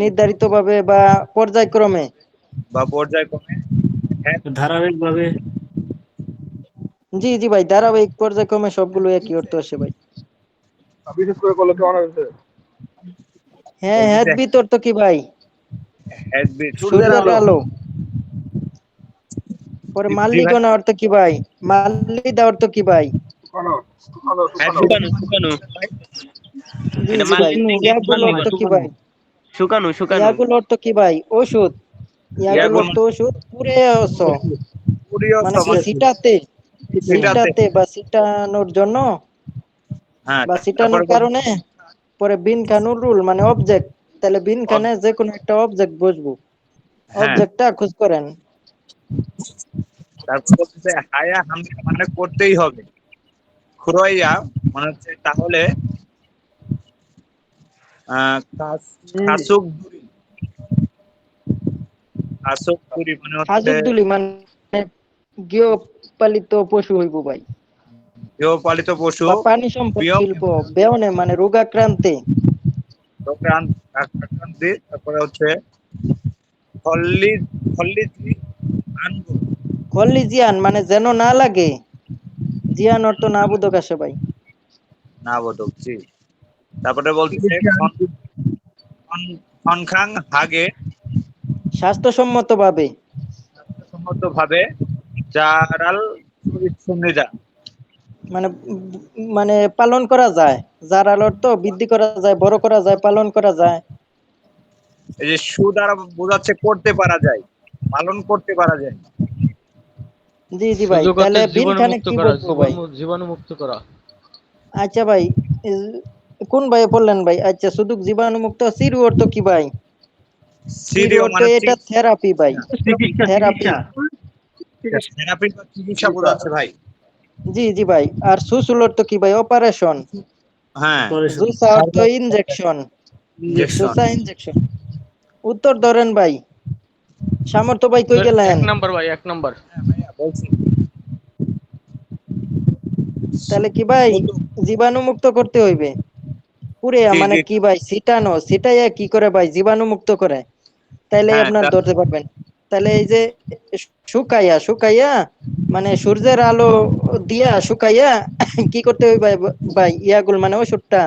নির্ধারিতভাবে বা পর্যায়ক্রমে ধারাবাহিক ভাবে। জি জি ভাই, ধারাবাহিক পর্যায়ক্রমে সবগুলো একই অর্থ আসে ভাই। বিশেষ করে করলে কেমন হয়েছে? হ্যাঁ, হেডবিট অর্থ কি ভাই? সূর্যের আলো। পরে মাল্লিগণা অর্থ কি ভাই? মাল্লিদা অর্থ কি ভাই? জি জি ভাই। ইয়াগুল অর্থ কি ভাই? শুকানো। ইয়াগুল অর্থ কি ভাই? ওষুধ। ইয়াগুল অর্থ ওষুধ। পুরেয়স মানে কি? সিটাতে বা সিটানোর জন্য বা সিটানোর কারণে। পরে বিন খানুর রুল মানে অবজেক্ট। তাহলে বিন খানে যে কোনো একটা অবজেক্ট বসবো। অবজেক্টটা খোঁজ করেন। তারপর বলতেছে হায়া হামলা মানে করতেই হবে। খুরাইয়া মানে হচ্ছে তাহলে কাসুক মানে হচ্ছে হাজুকদুলি মানে গৃহপালিত পশু হইব ভাই। গৃহপালিত পশু। পানি সম্পদ শিল্প। বেয়নে মানে রোগাক্রান্তে। কাকড়াকান্তি, তারপরে হচ্ছে হল্লি হল্লিজি আনগো খল্লি জিয়ান মানে যেন না লাগে, জিয়ান অর্থ না বোধক আসে ভাই। না বোধক জি। তারপরে বলতেছে খনখাং হাগে স্বাস্থ্যসম্মত ভাবে, সম্মত ভাবে জারাল সুনিদা। মানে মানে পালন করা যায়, যার আলোর তো বৃদ্ধি করা যায়, বড় করা যায়, পালন করা যায়। এই যে সু দ্বারা বোঝাচ্ছে করতে পারা যায়, পালন করতে পারা যায়। জি জি ভাই, তাহলে বিন খানে কি বলবো ভাই? জীবাণুমুক্ত করা। আচ্ছা ভাই, কোন ভাই পড়লেন ভাই? আচ্ছা, শুধু জীবাণুমুক্ত। সিরু অর্থ কি ভাই? সিরু সিরিয় অর্থ মানে এটা থেরাপি ভাই, থেরাপি। থেরাপি বা চিকিৎসা বোঝাচ্ছে ভাই। জি জি ভাই। আর সুসুল অর্থ কি ভাই? অপারেশন। হ্যাঁ, জুসা অর্থ ইনজেকশন, ইনজেকশন। জুসা ইনজেকশন। উত্তর ধরেন ভাই। সামর্থ্য ভাই কই গেলেন? হ্যাঁ ভাইয়া বলছি। তাহলে কি ভাই জীবাণুমুক্ত করতে হইবে পুরে, জি মানে জি কি ভাই ছিটানো, ছিটাইয়া কি করে ভাই জীবাণুমুক্ত করে, তাইলে হ্যাঁ আপনার ধরতে পারবেন। তাহলে এই যে শুকাইয়া শুকাইয়া মানে সূর্যের আলো দিয়া শুকাইয়া কি করতে হইবে ভাই? ইয়াগুল মানে ওষুধটা।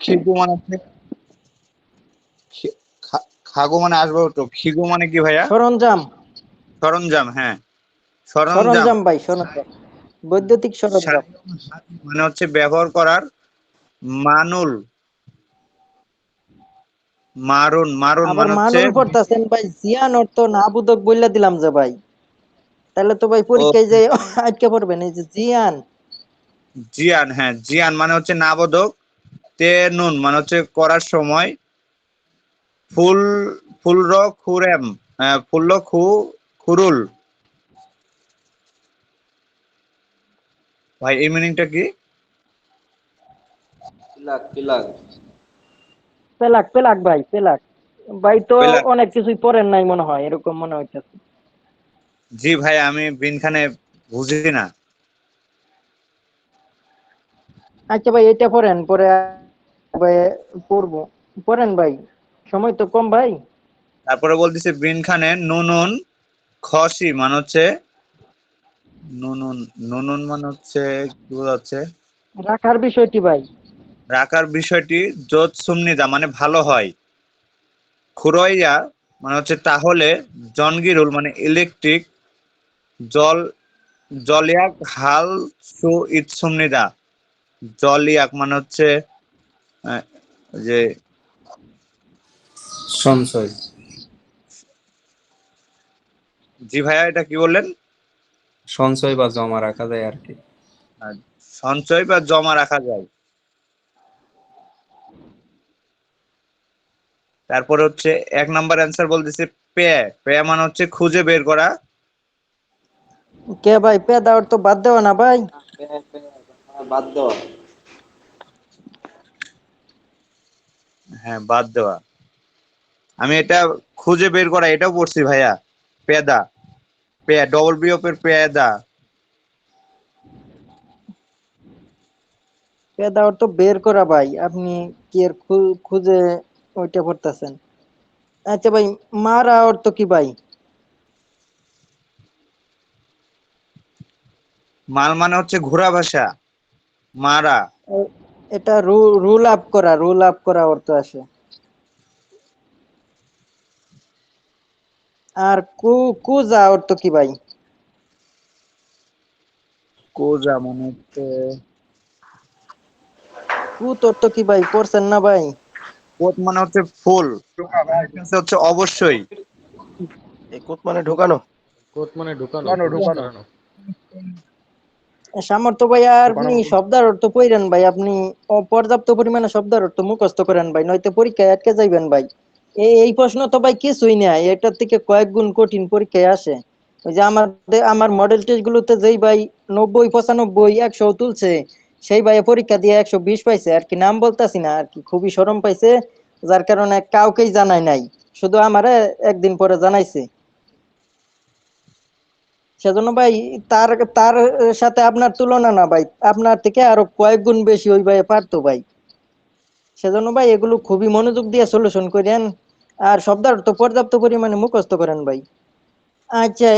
খিগু মানে হচ্ছে খাগো মানে আসবে তো, খিগু মানে কি ভাইয়া? সরঞ্জাম, সরঞ্জাম, হ্যাঁ সরঞ্জাম। সরঞ্জাম ভাই, সরঞ্জাম, বৈদ্যুতিক সরঞ্জাম। মানে হচ্ছে ব্যবহার করার মানুল, মারুন মারুন আবার মানে হচ্ছে মানুল পড়তাছেন ভাই, জিয়ান অর্থ না বুদক বইলা দিলাম যে ভাই, তাহলে তো ভাই ও পরীক্ষায় যে আটকে পড়বেন। এই যে জিয়ান, জিয়ান, হ্যাঁ জিয়ান মানে হচ্ছে নাবোধক। তে নুন মানে হচ্ছে করার সময়। ফুল ফুলর খুরেম, হ্যাঁ ফুল্ল খুরুল। ভাই এই মিনিংটা কি? পেলাক, পেলাক ভাই, পেলাক। ভাই তো বেলা। অনেক কিছুই পড়েন নাই মনে হয়, এরকম মনে হইতেছে। জি ভাই আমি বিনখানে বুঝি না। আচ্ছা ভাই, এটা পড়েন, পরে ভাই পড়বো। পড়েন ভাই, সময় তো কম ভাই। তারপরে বলতেছে বিনখানে নুনুন খসি মানে হচ্ছে নুনুন, নুনুন মানে হচ্ছে কি বোঝাচ্ছে? রাখার বিষয়টি ভাই। রাখার বিষয়টি জোত সুমনিদা মানে ভালো হয়। খুরইয়া মানে হচ্ছে তাহলে। জনগিরুল মানে ইলেকট্রিক। জল জলিয়াক হাল সু ইৎসুমনিদা। জলিয়াক মানে হচ্ছে আহ, যে সঞ্চয়। জি ভাইয়া এটা কি বললেন? সঞ্চয় বা জমা রাখা যায় আর কি। আহ, সঞ্চয় বা জমা রাখা যায়। তারপর হচ্ছে 1 নাম্বার অ্যান্সার বলতেছে পে। পে মানে হচ্ছে খুঁজে বের করা। কে ভাই? পেদা অর্থ বাদ দেওয়া না ভাই? বাদ দেওয়া। হ্যাঁ বাদ দেওয়া। আমি এটা খুঁজে বের করা এটাও পড়ছি ভাইয়া। পেদা, পে ডবল বিওপের পেদা। পেদা অর্থ বের করা ভাই, আপনি কি এর খুঁজে ওইটা পড়তেছেন? আচ্ছা ভাই, মারা অর্থ কি ভাই? মাল মানে হচ্ছে ঘোড়া ভাষা। মারা। এটা রুল আপ করা, রুল আপ করা অর্থ আসে। আর কুজা অর্থ কি ভাই? কোজা মানে হচ্ছে কুত অর্থ কি ভাই? পড়ছেন না ভাই? কোত মানে হচ্ছে ফুল। হচ্ছে অবশ্যই। কোত মানে ঢোকানো। ঢুকানো ঢুকানো। সামর্থ্য ভাই, আর আপনি শব্দের অর্থ পড়েন ভাই, আপনি পর্যাপ্ত পরিমাণে শব্দের অর্থ মুখস্থ করেন ভাই, নয়তো পরীক্ষায় আটকে যাইবেন ভাই। এই প্রশ্ন তো ভাই কিছুই না, এটার থেকে কয়েক গুণ কঠিন পরীক্ষায় আসে। ওই যে আমার মডেল টেস্ট গুলোতে যেই ভাই 90, 95, 100 তুলছে, সেই ভাই পরীক্ষা দিয়ে 120 পাইছে আর কি। নাম বলতাছি না আর কি, খুবই শরম পাইছে, যার কারণে কাউকেই জানাই নাই, শুধু আমারে একদিন পরে জানাইছে। সেজন্য ভাই তার তার সাথে আপনার তুলনা না ভাই, আপনার থেকে আরো কয়েক গুণ বেশি ওই ভাই পারতো ভাই। সেজন্য ভাই এগুলো খুবই মনোযোগ দিয়ে সলিউশন করেন, আর শব্দার্থ পর্যাপ্ত পরিমাণে মুখস্থ করেন ভাই। আচ্ছা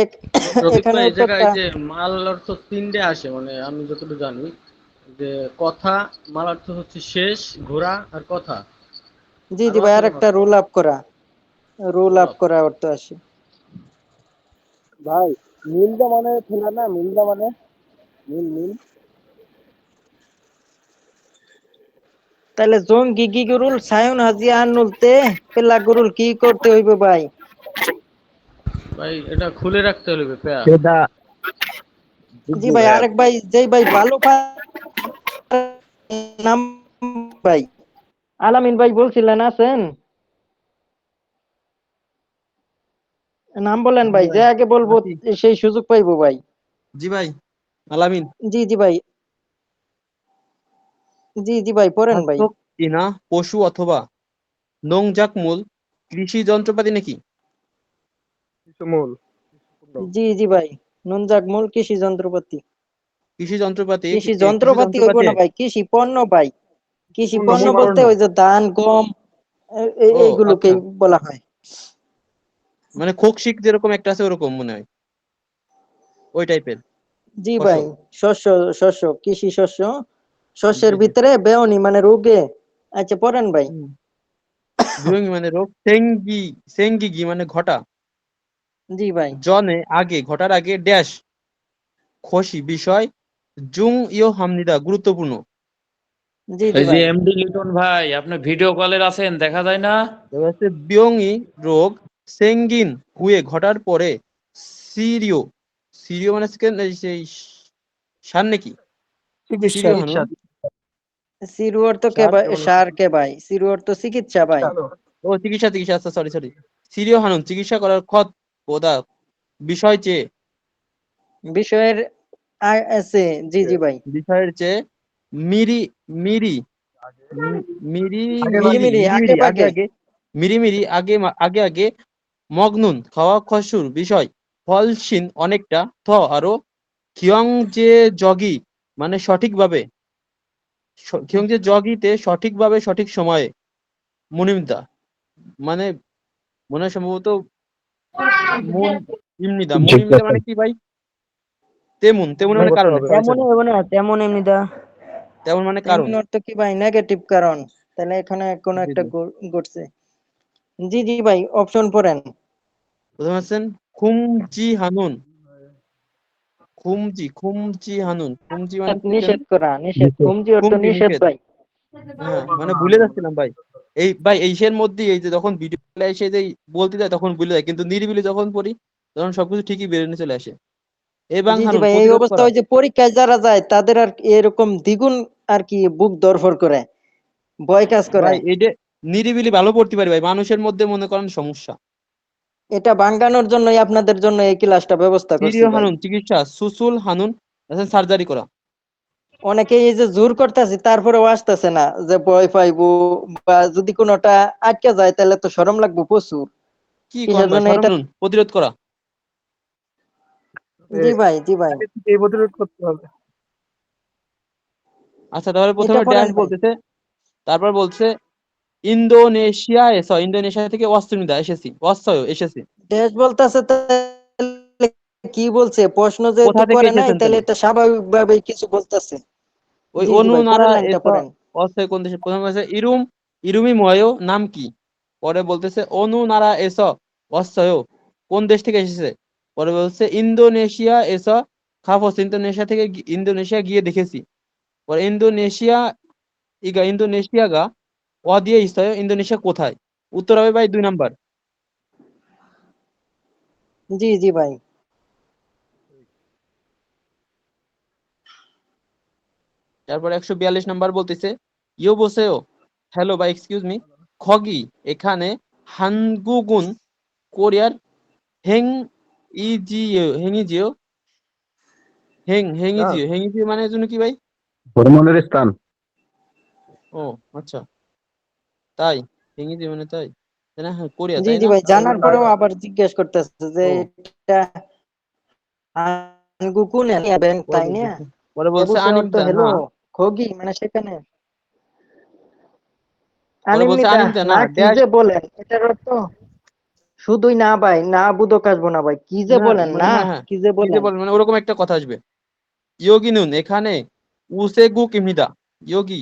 রফিক এখানে ভাই এই জায়গায় উত্তরটা, যে মাল অর্থ তিনটে আসে, মানে আমি যতটুকু জানি যে কথা, মাল অর্থ হচ্ছে শেষ, ঘোড়া আর কথা। জি জি আরো ভাই আছে আর কোনো একটা অর্থ? রোল আপ করা, রোল আপ গোলাপ। করা অর্থ আসে। ভাই মিলদা মানে ছিল না, মিলদা মানে মিল মিল। তাহলে জঙ্গি কি গরুল সায়ন হাজি আনুলতে পেলা গরুল কি করতে হইবে ভাই? ভাই এটা খুলে রাখতে হবে পেয়া। সেটা জি বুদ্ধি ভাই ভাইয়া। আরেক ভাই যেই ভাই ভালো নাম ভাই, আলামিন ভাই বলছিলেন আছেন? নাম বলেন জি ভাই, যে ভাই আগে বলবো আছি। সেই সুযোগ পাইবো ভাই। জি ভাই আলামিন। জি জি ভাই, জি জি ভাই পড়েন ভাই। সার্থক ইনা পশু অথবা নংজাক মূল কৃষি যন্ত্রপাতি নাকি? মূল। জি জি ভাই, নুনজাক মূল কৃষি যন্ত্রপাতি। কৃষি যন্ত্রপাতি কৃষি কৃষি যন্ত্রপাতি হইব যন্ত্রপাতি না ভাই, কৃষি পণ্য ভাই। কৃষি পূর্ণ পণ্য পূর্ণ বলতে ওই যে ধান গম ও আচ্ছা, এইগুলোকেই বলা হয়। মানে খোকশিক যেরকম একটা আছে ওরকম মনে হয়, ওই টাইপের জি ভাই, ফসল। শস্য, শস্য কৃষি শস্য, শস্যের জি জি। ভিতরে বেয়নি মানে রোগে। আচ্ছা পড়েন ভাই। হুম। বিয়ঙ্গি মানে রোগ, সেঙ্গি সেঙ্গিগি মানে ঘটা, জি ভাই, জনে আগে ঘটার আগে ড্যাশ খসি বিষয়, জুং ইয় হামনিদা গুরুত্বপূর্ণ। জি জি এই যে ভাই, এমডি লিটন ভাই, আপনি ভিডিও কলের আছেন, দেখা যায় না? এবার হচ্ছে বিয়ঙ্গি রোগ সেঙ্গিন হুয়ে ঘটার পরে সিরিয়, সিরিয় মানে সেই সার নাকি? চিকিৎসা। সিরিয় হানুন সিরু অর্থ কে সার ভাই, এবং সার কে ভাই, সিরু অর্থ চিকিৎসা ভাই। ও চিকিৎসা চিকিৎসা, আচ্ছা সরি সরি, সিরিয় হানুন চিকিৎসা করার খত ওদা বিষয় চেয়ে, বিষয়ের আছে, জি জি ভাই। বিষয়ের চেয়ে মিরি মিরি মিরি মিরি মিরিমিরি মিরি আগে মিরি আগে ভাগে। আগে মিরি মিরি আগে আগে আগে মগনুন খাওয়া খসুর বিষয় ফলসিন অনেকটা থ আরো খিয়ং যে জগি মানে সঠিকভাবে, খিয়ং যে জগিতে সঠিকভাবে সঠিক সময়ে মুনিমদা মানে মনে হয় সম্ভবত মুন ইমনিদা, মুনিমদা মানে কি ভাই? তেমন তেমন মানে কারণে, সরি সরি, তেমনই হবে না, তেমন এমনিদা। তেমন মানে কারণ। তেমন অর্থ কি ভাই, নেগেটিভ কারণ। তাহলে এখানে কোন জি একটা জি। ঘটছে। জি জি ভাই, অপশন পড়েন। প্রথম আছেন খুমজি হানুন, খুমজি খুমজি হানুন, খুমজি মানে কি জানি? নিষেধ করা, নিষেধ, কুমজি অর্থ খুমজি নিষেধ নিষেধ, ভাই। হ্যাঁ মানে ভুলে যাচ্ছিলাম ভাই। এই ভাই এইসের মধ্যে এই যে যখন ভিডিও এসে যে বলতে যায় তখন ভুলে যায়, কিন্তু নিরিবিলি যখন পড়ি তখন সবকিছু ঠিকই বেরোনে চলে আসে। এবাং জি জি হানুন ভাই, এই প্রতিরোধ অবস্থা করা। ওই যে পরীক্ষায় যারা যায় তাদের আর এরকম দ্বিগুণ আর কি বুক ধড়ফড় করে, ভয় কাজ করে। ভাই এইটা নিরিবিলি ভালো পড়তে পারি ভাই, মানুষের মধ্যে মনে করেন সমস্যা। এটা ভাঙানোর জন্যই আপনাদের জন্য এই ক্লাসটা ব্যবস্থা করছি সিরিয় ভাই। হানুন চিকিৎসা, সুসুল হানুন সার্জারি করা। অনেকে এই যে জোর করতেছি তারপরেও আসতেছে না, যে ভয় পাইবো, বা যদি কোনোটা আটকে যায় তাহলে তো শরম লাগবো প্রচুর। কি কোন কিসের ভাই, জন্য সরম এটা? নুন প্রতিরোধ করা। জি ভাই, জি ভাই, এই প্রতিরোধ করতে হবে। আচ্ছা তাহলে এটা প্রথমে পড়েন ড্যাশ ভাই। বলতেছে, তারপর বলছে ইন্দোনেশিয়া ইন্দোনেশিয়া থেকে অস্ত্র নিতে এসেছি, অস্ত্র এসেছি। দেশ বলতেছে, তাহলে কি বলছে? প্রশ্ন যেহেতু কোথা থেকে করে নাই এসেছেন তাহলে তাহলে? এটা স্বাভাবিকভাবেই কিছু বলতেছে। ওই জি জি অনু ভাই, নারা পরের লাইনটা এস পড়েন। অস্ত্র কোন দেশে? প্রথমে বলছে ইরুম ইরুমি ময় নাম কি? পরে বলতেছে অনু নারা এস অস্ত্র কোন দেশ থেকে এসেছে? পরে বলছে ইন্দোনেশিয়া এস খাফস, ইন্দোনেশিয়া থেকে ইন্দোনেশিয়া গিয়ে দেখেছি। পরে ইন্দোনেশিয়া ইন্দোনেশিয়া গা অ দিয়ে ইস্তয়, ইন্দোনেশিয়া কোথায়? উত্তর হবে ভাই 2 নাম্বার। জি জি ভাই, তারপর 142 নাম্বার বলতেছে ইউ বসেও, হ্যালো বা এক্সকিউজ মি, খগি এখানে হানগুগুন কোরিয়ার হেং ইজিও হেঙ্গিজিও, হেঙ্গিজিও হেঙ্গিজিও মানে জন্য কি ভাই? হরমোনের স্থান। ও আচ্ছা, তাই হেঙ্গিজিও মানে তাই, তাই না? হ্যাঁ কোরিয়া জি তাই জি না? ভাই, জানার পরেও আবার জিজ্ঞেস করতেছে যে ও এটা আনগুকুন ব্যাংক, পরে তাই না? বলতেছে, পরে বলছে এবসে অর্থ আনিমদা হ্যালো, হ্যাঁ। খগি মানে সেখানে। পরে বলছে আনিমনিদা আনিমতা না না কি ড্যাশ যে বলেন এটার অর্থ শুধুই না ভাই না বুদক আসবো না ভাই কি যে না বলেন মানে না হ্যাঁ হ্যাঁ কি যে কি যে বলেন বলেন মানে ওরকম একটা কথা আসবে। ইয়োগিনুন এখানে উসেগুক ইমনিদা ইয়োগি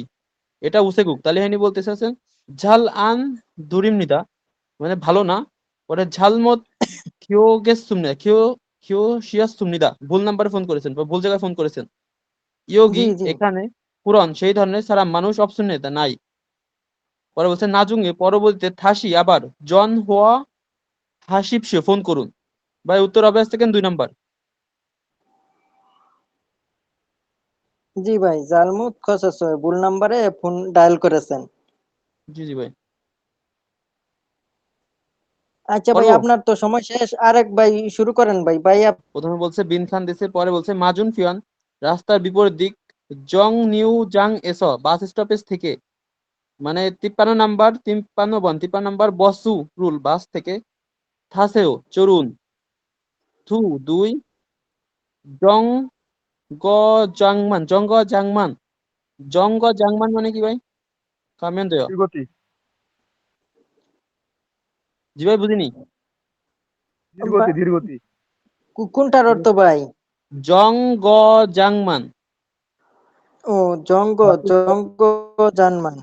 এটা উসেগুক তাহলে হেনি বলতে চাচ্ছেন ঝাল আন দুরিমনিদা মানে ভালো না। পরে ঝালমত খিও গেস সুমনিদা খিও শিয়াস সুমনিদা ভুল নাম্বারে ফোন করেছেন বা ভুল জায়গায় ফোন করেছেন। ইয়োগি জি জি এখানে পুরন সেই ধরনের সারা মানুষ অপশন নেতা নাই। পরে বলছে নাজুঙ্গে পরবর্তীতে থাসি আবার জন হোয়া হাসিপসে ফোন করুন। ভাই উত্তর হবে থেকে 2 নাম্বার। জি ভাই জালমুত খসাসয় ভুল নাম্বারে ফোন ডায়াল করেছেন। জি জি ভাই আচ্ছা ভাই করবো। আপনার তো সময় শেষ আরেক ভাই শুরু করেন ভাই ভাই প্রথমে বলছে বিন খান দিছে পরে বলছে মাজুন ফিয়ান রাস্তার বিপরীত দিক জং নিউ জাং এস বাস স্টপেজ থেকে মানে 53 নাম্বার বসু রুল বাস থেকে থাসেও চরুন থু 2 জং গ জাংমান জং গ জাংমান মানে কি ভাই কামেন দেয়। ধীরগতি জি ভাই বুঝিনি। ধীরগতি কোনটার অর্থ ভাই? জং গ জাংমান ও জঙ্গ জঙ্গ জানমান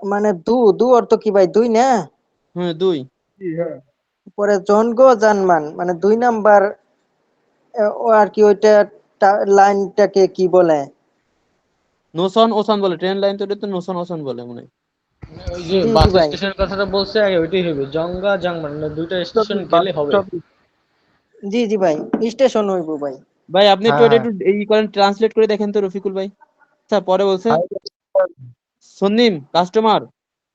মানে দু অর্থ কি ভাই দুই না? হ্যাঁ 2 হ্যাঁ পরে জঙ্গ জানমান মানে 2 নাম্বার ও আর কি ওইটা লাইনটাকে কি বলে? নোসন ওসান বলে ট্রেন লাইন তো এটা তো নোসন ওসান বলে মনে হয়। মানে ওই যে জি জি বাস ভাই স্টেশনের কথাটা বলছে আগে ওইটাই হবে জঙ্গা জাংমান মানে দুইটা স্টেশন বাস গেলে হবে। স্টপ জি জি ভাই স্টেশন হইব ভাই। ভাই আপনি একটু হ্যাঁ এটা হ্যাঁ একটু এই করেন ট্রান্সলেট করে দেখেন তো রফিকুল ভাই। আচ্ছা পরে বলছে সন্নিম কাস্টমার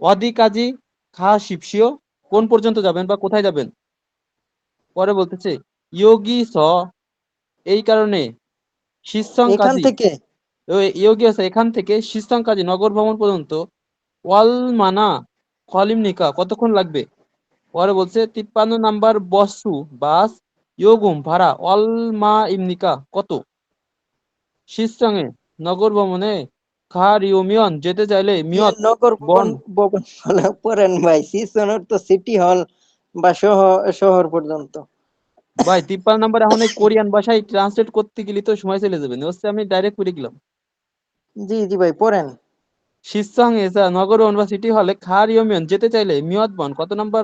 ওয়াদি কাজী খা শিপসিও কোন পর্যন্ত যাবেন বা কোথায় যাবেন। পরে বলতেছে ইয়োগি স এই কারণে শিসং এখান কাজী থেকে ইয়োগি আছে এখান থেকে শিসং কাজী নগর ভ্রমণ পর্যন্ত ওয়াল মানা কলিম নিকা কতক্ষণ লাগবে। পরে বলছে 53 নাম্বার বসু বাস ইয়োগুম ভাড়া অল মা ইমনিকা কত। শিসংয়ে নগর ভ্রমণে খা রিউমিয়ন যেতে চাইলে ইয়ে মিয়ত নগর বন। ভবন বলে পড়েন ভাই সিসনের তো সিটি হল বা শহর পর্যন্ত। ভাই 53 নাম্বার এখন এই কোরিয়ান ভাষায় ট্রান্সলেট করতে গেলে তো সময় চলে যাবে হচ্ছে আমি ডাইরেক্ট করে গেলাম। জি জি ভাই পড়েন। শিসং এসা নগর ভবন বা সিটি হলে খা রিউমিয়ন যেতে চাইলে মিয়ত বন কত নাম্বার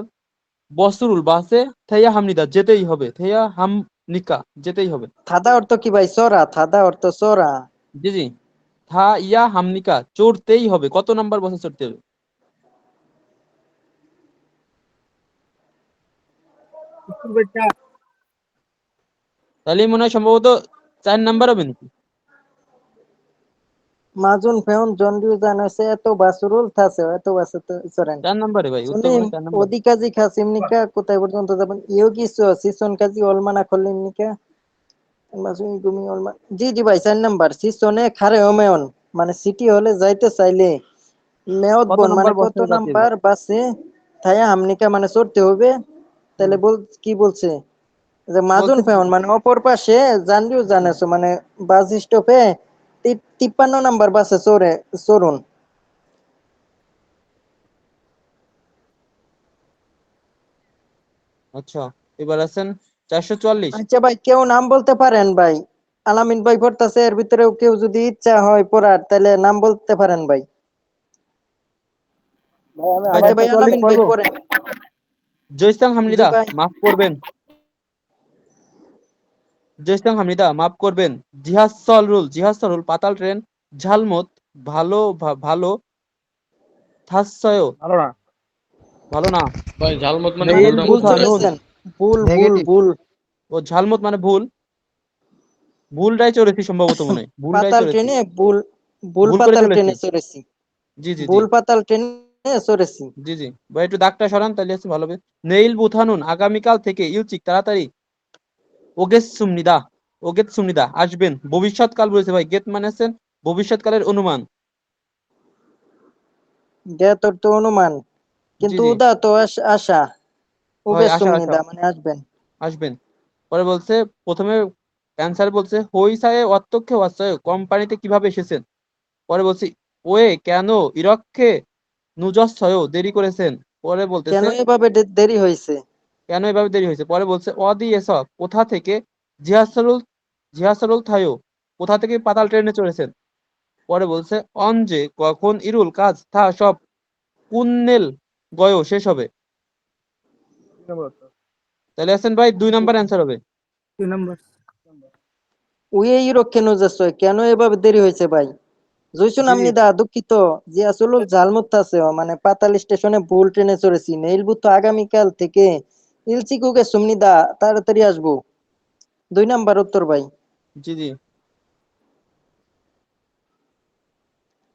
বসরুল বাসে থেয়া হামনিদা যেতেই হবে থেয়া হামনিকা যেতেই হবে। থাদা অর্থ কি ভাই সরা থাদা অর্থ সরা। জি জি থা ইয়া হামনিকা চড়তেই হবে কত নাম্বার বসে চড়তে হবে। তাহলে মনে হয় সম্ভবত 4 নাম্বার হবে নাকি। মাজুন ফেউন জন্ডিউ জানাছে এত বাসুরুল থাসে এত বাসে তো সরেন 4 নাম্বারে ভাই উত্তর শুনিম মনে হয় 4 নাম্বার। ওদিকাজি খাসিমনিকা কোথায় পর্যন্ত যাবেন ইয়োগি সিসন কাজী অলমানা খলিমনিকা মাজুন গুমি অলমা জি জি ভাই 4 নাম্বার সিসনে খারে ওমেয়ন মানে সিটি হলে যাইতে চাইলে মেয়ত কত বন মানে নাম্বার কত বসে যাতে হবে। নাম্বার বাসে থায়া হামনিকা মানে চড়তে হবে। তাহলে কি বলছে যে মাজুন বলছে ফেউন মানে অপর পাশে জানলিও জানেছো মানে বাস স্টপে 53 নাম্বার বাসে চড়ুন। আচ্ছা এবার আছেন 444। আচ্ছা ভাই কেউ নাম বলতে পারেন ভাই? আলামিন ভাই পড়তাছে এর ভিতরেও কেউ যদি ইচ্ছা হয় পড়ার তাহলে নাম বলতে পারেন ভাই। ভাই আমি ভাই আচ্ছা ভাই 444 আলামিন ভাই পড়বো। পড়েন। জয়সাং জি হামনিদা ভাই মাফ করবেন। জয়সাং হামনিদা মাফ করবেন। জিহাজ রুল পাতাল ট্রেন ঝালমত ভালো ভালো থাসয় ভালো না ভালো না। ভাই ঝালমুট মানে ভুল নেইল না ভুল কোথায়? বুথানুন চলেছেন ভুল ভুল নেগেটিভ ভুল ও ঝালমত মানে ভুলটাই চড়েছি সম্ভবত মনে হয় ভুলটাই পাতাল চড়েছি ট্রেনে ভুল ভুল ভুল করে পাতাল চলেছি। ট্রেনে চড়েছি জি জি জি ভুল পাতাল ট্রেনে চড়েছি। জি জি ভাই একটু দাগটা সরান তাহলে হচ্ছে ভালো হবে। নেইল বুথানুন আগামীকাল থেকে ইউচিক তাড়াতাড়ি ওগেৎসুমনিদা ওগেৎসুমনিদা আসবেন ভবিষ্যৎকাল বলেছে ভাই গেত মানে হচ্ছেন ভবিষ্যৎকালের অনুমান। জ্ঞাত তো অনুমান জি কিন্তু জি উদা তো আশা হয় আশা আশা উগেসুমনিদা মানে আসবেন। আসবেন। পরে বলছে প্রথমে অ্যান্সার বলছে হইসায়ে অত্যক্ষে ওয়াসায় কোম্পানিতে কিভাবে এসেছেন। পরে বলছি ওয়ে কেন ইরক্ষে নুজস্থয় দেরি করেছেন। পরে কেন বলতেছে এভাবে দেরি হয়েছে? কেন এভাবে দেরি হয়েছে। পরে বলছে অদি এস কোথা থেকে জিহাসরুল জিহাসরুল থায়ো কোথা থেকে পাতাল ট্রেনে চড়েছেন। পরে বলছে অঞ্জে কখন ইরুল কাজ থা সব কুন্নেল গয় শেষ হবে। তাহলে হাসান ভাই 2 নাম্বার অ্যান্সার হবে। উয়ে ইউরো কেন যাচ্ছে, কেন এভাবে দেরি হয়েছে ভাই? জয়সুন জি আমনি দা দুঃখিত যে আসলে জালমুত আছে মানে পাতাল স্টেশনে ভুল ট্রেনে চড়েছি নেইলবু তো আগামীকাল থেকে ইলচিকুকে সুমনি দা তাড়াতাড়ি আসবো। 2 নাম্বার উত্তর ভাই। জি জি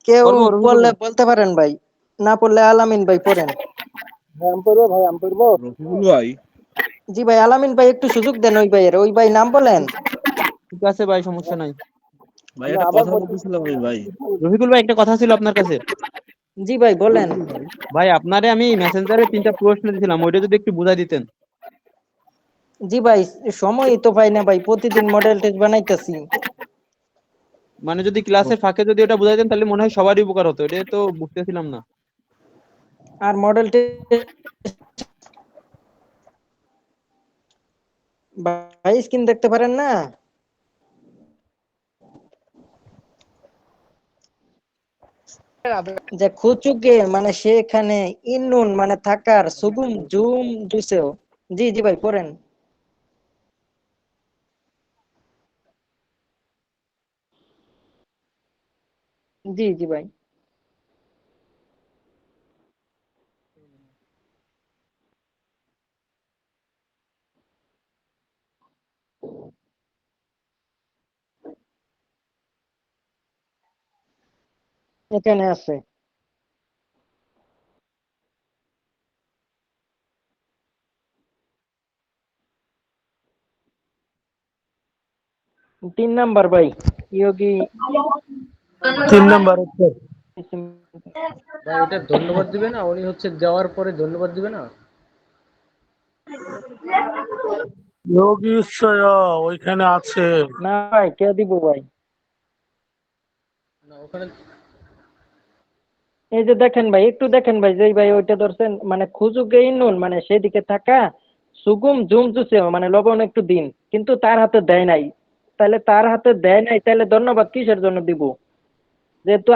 কেউ পড়বো রফিকুল পড়লে ভাই। বলতে পারেন ভাই, না পড়লে আলামিন ভাই পড়েন। ভাই আমি পড়বো। জি ভাই, আলামিন ভাই একটু সুযোগ দেন ওই ভাইয়ের, ওই ভাই নাম বলেন। ঠিক আছে ভাই, সমস্যা নাই। না, আবার বলছি। রফিকুল ভাই একটা কথা ছিল আপনার কাছে। জি ভাই বলেন। ভাই আপনারে আমি মেসেঞ্জারে 3টা প্রশ্ন দিয়েছিলাম, ওইটা যদি একটু বুঝাই দিতেন। জি ভাই, সময়ই তো পাই না ভাই, প্রতিদিন মডেল টেস্ট বানাইতেছি। মানে যদি ক্লাসের ফাঁকে যদি ওটা বুঝাই দেন তাহলে মনে হয় সবারই উপকার হতো, এটা তো বুঝতেছিলাম না। আর মডেল টেস্ট ভাই স্ক্রিন দেখতে পারেন না? যে খুচুকে মানে সেখানে ইন্নুন মানে থাকার সুগুম জুম জুসেও। জি জি ভাই পড়েন। জি জি ভাই। এখানে আছে। তিন নাম্বার ভাই, ইয়োগি। 3 নাম্বার উত্তর। ভাই এটা ধন্যবাদ দিবে না, উনি হচ্ছে দেওয়ার পরে ধন্যবাদ দিবে না। যোগীশ্বর ওইখানে আছে। না ভাই, কে দিব ভাই? না ওখানে এই যে দেখেন ভাই, একটু দেখেন ভাই, যেই ভাই ওইটা ধরছেন মানে খুজুকে ইন্নুন মানে সেদিকে থাকা সুগুম জুম জুসেও মানে লবণ একটু দিন, কিন্তু তার হাতে দেয় নাই। তাহলে তার হাতে দেয় নাই, তাহলে ধন্যবাদ কিসের জন্য দিব? যেহেতু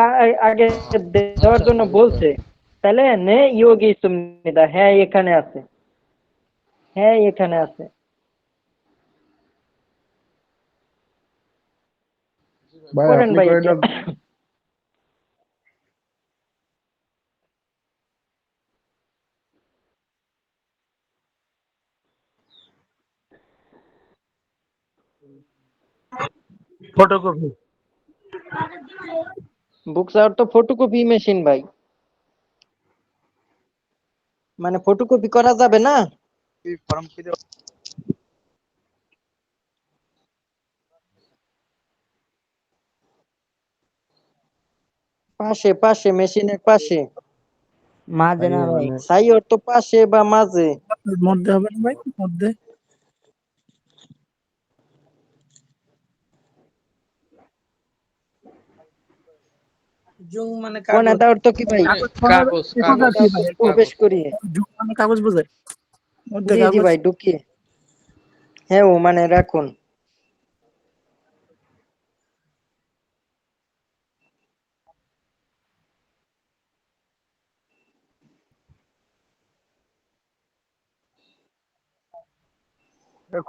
আগে দেওয়ার আচ্ছা জন্য আচ্ছা বুঝতে বলছে, পারছি। তাহলে নে ইয়োগি সুমিদা। হ্যাঁ এখানে আছে, হ্যাঁ এখানে আছে। ভাই পড়েন আপনি ভাই এটা। কয়টা? ফটোকপি। বুকস আউট তো ফটোকপি মেশিন ভাই, মানে ফটোকপি করা যাবে না। পাশে পাশে মেশিনের পাশে, মাঝে না ভাই, সাইওর তো পাশে বা মাঝে। মধ্যে হবে না ভাই, মধ্যে। কোন দাওর তো কি ভাই? মানে কাগজ কোনে কাগজ দাও তো প্রবেশ কাগজ। করিয়ে। কাগজ বোঝায় মধ্যে জি জি কাগজ। ভাই ঢুকিয়ে। হ্যাঁ ও মানে রাখুন।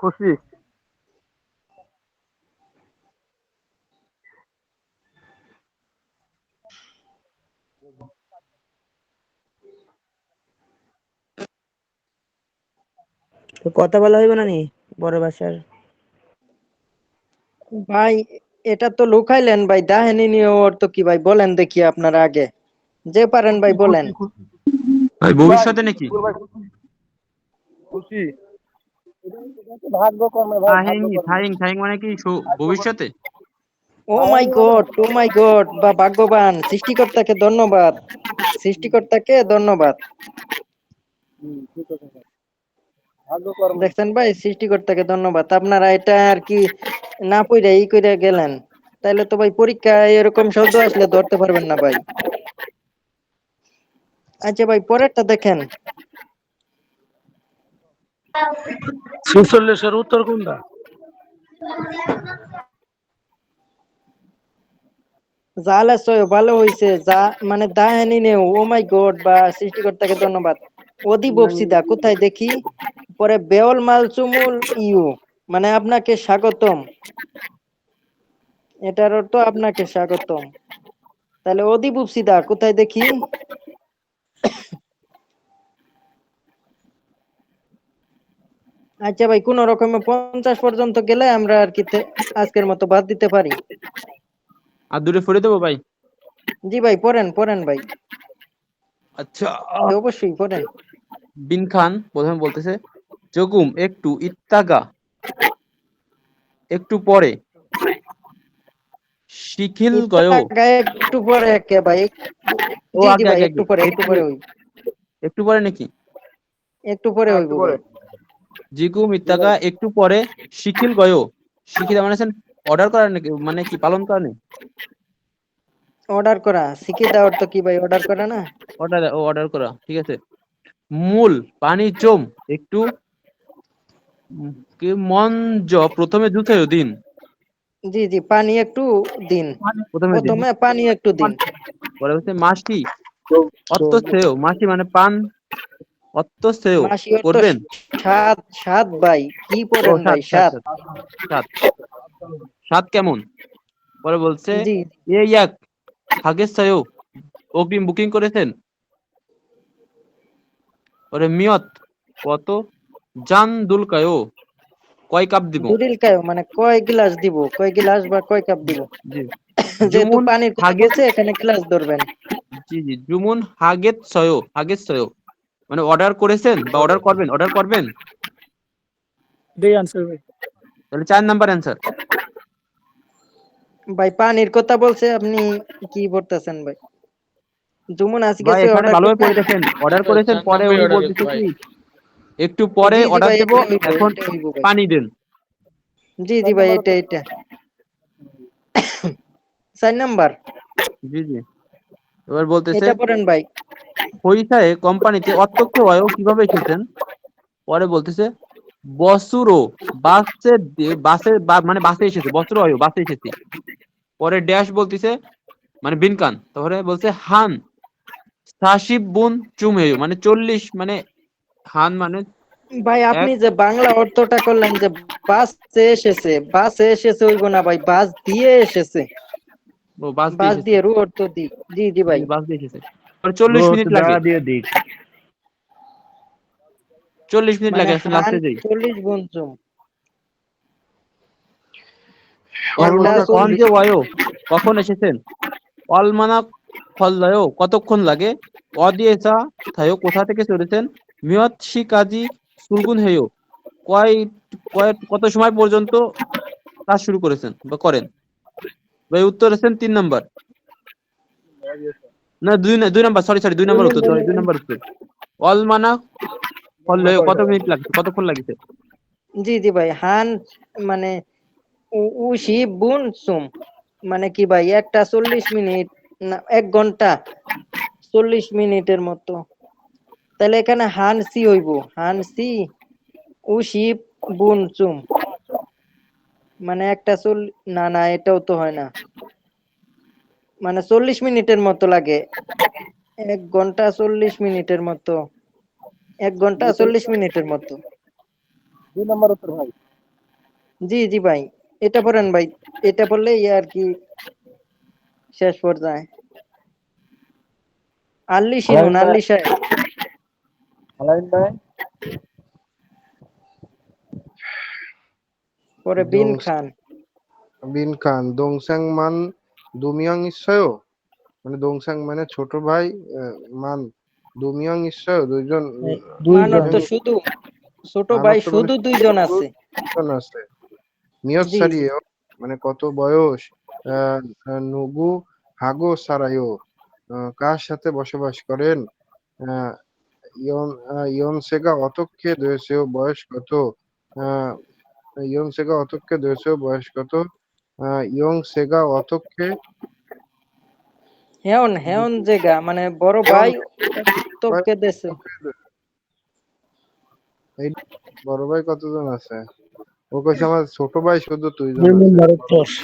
খুশি। তো কথা বলা হইব না নি বড় ভাষার? ভাই এটা তো লুকাইলেন ভাই, দাহেনি নিয়ে ওর তো কি ভাই, বলেন দেখি আপনারা আগে, যে পারেন ভাই বলেন। ভাই ভবিষ্যতে নাকি? খুশি। ভাগ্য কর্মে ভাই, ভাগ্য থাইং কর্মে। থাইং থাইং মানে কি ভবিষ্যতে? ও মাই গড, ও মাই গড, বা ভাগ্যবান সৃষ্টিকর্তাকে ধন্যবাদ, সৃষ্টিকর্তাকে ধন্যবাদ। ঠিক আছে ভাই, ভাগ্য কর্মে। দেখছেন ভাই, সৃষ্টিকর্তাকে ধন্যবাদ। আপনারা এটা আর কি না পইরা ই কইরা গেলেন, তাইলে তো ভাই পরীক্ষায় এরকম শব্দ আসলে ধরতে পারবেন না ভাই। আচ্ছা ভাই পরেরটা দেখেন। 46-এর উত্তর কোনটা? জালে সয় ভালো হইছে, যা মানে দাহানি নেও, ও মাই গড, বা সৃষ্টিকর্তাকে ধন্যবাদ। অদি বপসিদা কোথায় দেখি? পরে বেওল মালচুমুল ইউ, মানে আপনাকে স্বাগতম, এটার অর্থ আপনাকে স্বাগতম। তাহলে অদি বপসিদা কোথায় দেখি? আচ্ছা ভাই, কোন রকমে 50 পর্যন্ত গেলে আমরা আর কি আজকের মতো বাদ দিতে পারি। আর দূরে ফিরে দেবো ভাই? জি ভাই, পড়েন পড়েন ভাই, আচ্ছা, অবশ্যই পড়েন। বিন খান প্রথমে বলতেছে, জগুম একটু ইত্তাগা, একটু পরে, শিখিল গয়। একটু পরে কে ভাই? ও জি জি আগে ভাই, আগে একটু আগে পরে, একটু একটু পরে হইব, একটু পরে নাকি? একটু পরে হইব ভাই। জিগুম ইত্তাগা একটু পরে, শিখিল গয়। শিখিল মানে অর্ডার করা নাকি, মানে কি পালন করা নেই? অর্ডার করা, শিখে দেওয়ার তো কি ভাই, অর্ডার করা না? অর্ডার করা, ঠিক আছে। মূল পানি চোম একটু, কি মঞ্জ প্রথমে জুথে দিন। জি জি, পানি একটু দিন, প্রথমে দিন, প্রথমে পানি একটু দিন। পরে হচ্ছে মাসি অত্ত সেও, মাসি মানে পান, অত্ত সেও মাসি অর্থ করবেন। সাত, সাত ভাই, কি ও পড়েন ভাই, সাত সাত সাত। সাত সাত, সাত কেমন? পরে বলছে জি এ ইয়াক হাগের সায়ও, অগ্রিম বুকিং করেছেন। পরে মিয়ত কত, জান দুলকায়ও, কয় কাপ দিব। দুরিল কায় মানে কয় গ্লাস দিব, কয় গ্লাস বা কয় কাপ দিব। জি, যেহেতু জুমুন পানির কথা হাগেত, বলছে, এখানে গ্লাস ধরবেন। জি জি, জুমুন হাগেত সয়ও, হাগেত সয়ও মানে অর্ডার করেছেন বা অর্ডার করবেন, অর্ডার করবেন। তাহলে 4 নাম্বার অ্যান্সার। ভাই পানির কথা বলছে, আপনি কি বলতেছেন ভাই? যেমন আজকে ভাই এখানে অর্ডার ভালোভাবে করবেন। পড়ে দেখেন, অর্ডার করেছেন, 4 পরে নম্বরই উনি অর্ডার হইতো বলতেছে ভাই। কি একটু পরে জি জি অর্ডার ভাই, দেব, এটা হইব, এখন এটা হইব ভাই। পানি দেন। জি জি ভাই, এটা এটা 4 নাম্বার, জি জি, এবার বলতেছে এটা পড়েন ভাই। পয়সায় কোম্পানিতে অধ্যক্ষ হয়েও কিভাবে এসেছেন। পরে বলতেছে বসুরো, মানে বাসে এসেছে, বসুরো হয়েও বাসে এসেছি। পরে ড্যাশ বলতেছে মানে বিনকান, তারপরে বলছে হান সাশিব বুন চুম হেয়, মানে 40, মানে হান মানে ভাই আপনি এক। যে বাংলা অর্থটা করলেন যে বাসে এসেছে, বাসে এসেছে হইব না ভাই, বাস দিয়ে এসেছে, ও বাস দিয়ে বাস এসেছে, দিয়ে রু অর্থ দি। জি জি জি ভাই, বাস দিয়ে এসেছে। পরে 40 মিনিট লাগে, 40 মিনিট মানে লাগে, আসলে হান লাস্টে যাই। 40 গুণ চুম, পরে একটা বলছে 40। অঞ্জে ওয়ায়ো, কখন এসেছেন। অলমানা ফলদায়ও, কতক্ষণ লাগে। অদিয়েসা থায়ো, কোথা থেকে চলেছেন। মিয়ত শি কাজী সুলগুন হেয়, কয় কত সময় পর্যন্ত কাজ শুরু করেছেন বা করেন। ভাই উত্তর আছেন 3 নাম্বার, না 2 নাম্বার, সরি সরি 2 নাম্বার উত্তর, 2 নাম্বার উত্তর। অলমানা ফলদায়ও, কত মিনিট লাগছে, কতক্ষণ লাগছে। জি জি ভাই, হান মানে উশি বুন সুম, মানে কি ভাই, একটা 40 মিনিট, না 1 ঘন্টা 40 মিনিটের মতো। তাহলে এখানে হান সি হইব, হান সি উশি বুন চুম, মানে একটা না না, এটাও তো হয় না, মানে 40 মিনিটের মতো লাগে, 1 ঘন্টা 40 মিনিটের মতো, 1 ঘন্টা 40 মিনিটের মতো। 2 নম্বর উত্তর ভাই। জি জি ভাই, এটা পড়েন ভাই, এটা পড়লে আর কি শেষ পর্যায়ে। আল্লি শিনুন, আল্লি সাহেব। আলাইন ভাই। পরে বিন খান। বিন খান দোংসাং মান দুমিয়াং ইসয়, মানে দোংসাং মানে ছোট ভাই, মান দুমিয়াং ইসয় দুইজন, মানব তো শুধু, ছোট ভাই মানত মানে শুধু 2 জন আছে। দুজন আছে। মিয়ত জি জি, সারিয়েও মানে কত বয়স। নুগু হাগো সারায়ও, কার সাথে বসবাস করেন। আহ, ইয়ন সেগা অতক্ষে দোয়েসেও, বয়স কত। আহ, ইয়ং সেগা অতক্ষে দোয়েসেও, বয়স কত। ইয়ং সেগা অতক্ষে হেয়ন হেয়ন জায়গা মানে বড় ইয়ং ভাই। তোকে দেছে। এই বড় ভাই কতজন আছে? ও কইছে আমার ছোট ভাই শুধু দুইজন আছে।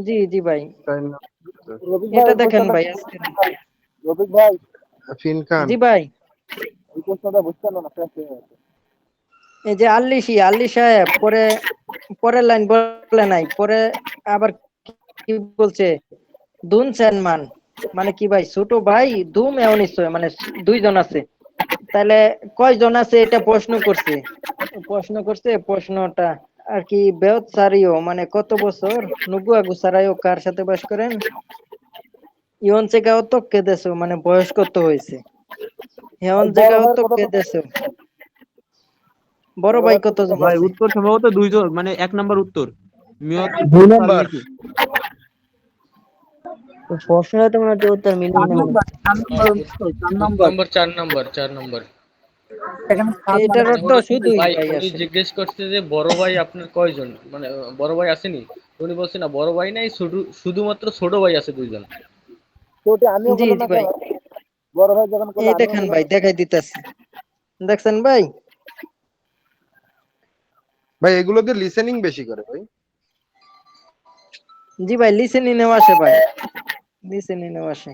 জি জি ভাই, তাই না? রফিক ভাই এটা এই দেখেন প্রশ্নটা ভাই আজকে। রফিক ভাই ফিনকান জি ভাই, এই প্রশ্নটা বুঝছেন না শেষ হয়ে গেছে। এই যে আল্লি সাহেব পরে পরের লাইন বলে নাই, পরে আবার কি বলছে, দুন সেনমান মানে কি ভাই, ছোট ভাই দুম এও নিশ্চয় মানে দুইজন আছে, তাহলে কয়জন আছে এটা প্রশ্ন করছে প্রশ্নটা আর কি। বেয়ত সারিও মানে কত বছর, নুবু আগু সারাইও কার সাথে বাস করেন, ইয়ন চেগাও তো কেদেছো মানে বয়স কত হয়েছে, হেয়ন বড় জায়গাও ভাইয়ের তো কথা কেদেছো, বড় ভাই কতজন ভাই আছে? উত্তর সম্ভবত দুইজন, মানে 1 নাম্বার উত্তর মিয়ত দুই সাল নাম্বার। নাকি? প্রশ্নটা তো মনে হচ্ছে উত্তর মিলিয়ে চার নেই। নাম্বার চার ভাই নাম্বার চার নাম্বার 4 নম্বর। এখানে সাত এটার নাম্বার অর্থ উনি শুধুই ভাই ভাই উনি আসে। জিজ্ঞেস করছে যে বড় ভাই আপনার কয়জন, মানে বড় ভাই আসেনি? উনি বলছে না বড় ভাই নাই, শুধুমাত্র ছোট ভাই আছে 2জন। তো ওটা আমিও জি বললাম জি না ভাই, কেন? বড় ভাই যখন করলো এই আমিও দেখেন বললাম ভাই, দেখাই দিতেছি, দেখছেন ভাই? ভাই এগুলোতে লিসেনিং বেশি করে ভাই। জি ভাই, লিসেনিং নেওয়া আসে ভাই, লিসেনিং নেওয়া আসে।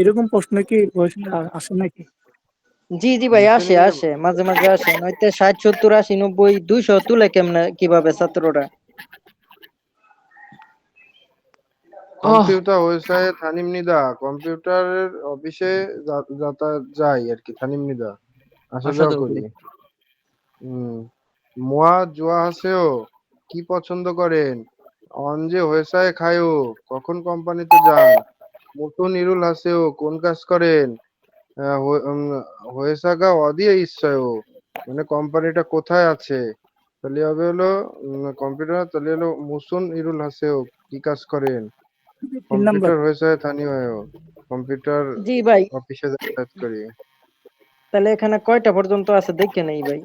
এরকম প্রশ্ন কি আসে নাকি? জি জি ভাই, আসে লিসেনিং এ আসে মাঝে মাঝে আসে, নয়তো 60 70 80 90 200 তুলে কেমনে কিভাবে ছাত্ররা? কম্পিউটার ওয়েবসাইটে থানিম নিদা কম্পিউটারের অফিসে যাতায়াত যাই আর কি, থানিম নিদা আসা আসা যাওয়া যাওয়া করি। করি। মোয়া জোয়া হাসেও কি পছন্দ করেন? অঞ্জে হয়েসায় খায়ও কখন কোম্পানিতে যান? মতো নিরুল হাসেও কোন কাজ করেন? হয়েসাগা অদিয়ে ইচ্ছায়ও মানে কোম্পানিটা কোথায় আছে? তাহলে হবে হলো কম্পিউটার, তাহলে হলো মুসুন ইরুল হাসেও কি কাজ করেন? 3 নাম্বার কম্পিউটার হয়েছে স্থানীয় কম্পিউটার জি ভাই, অফিসে যাতায়াত করি। তাহলে এখানে কয়টা পর্যন্ত আছে দেখে নেই ভাই।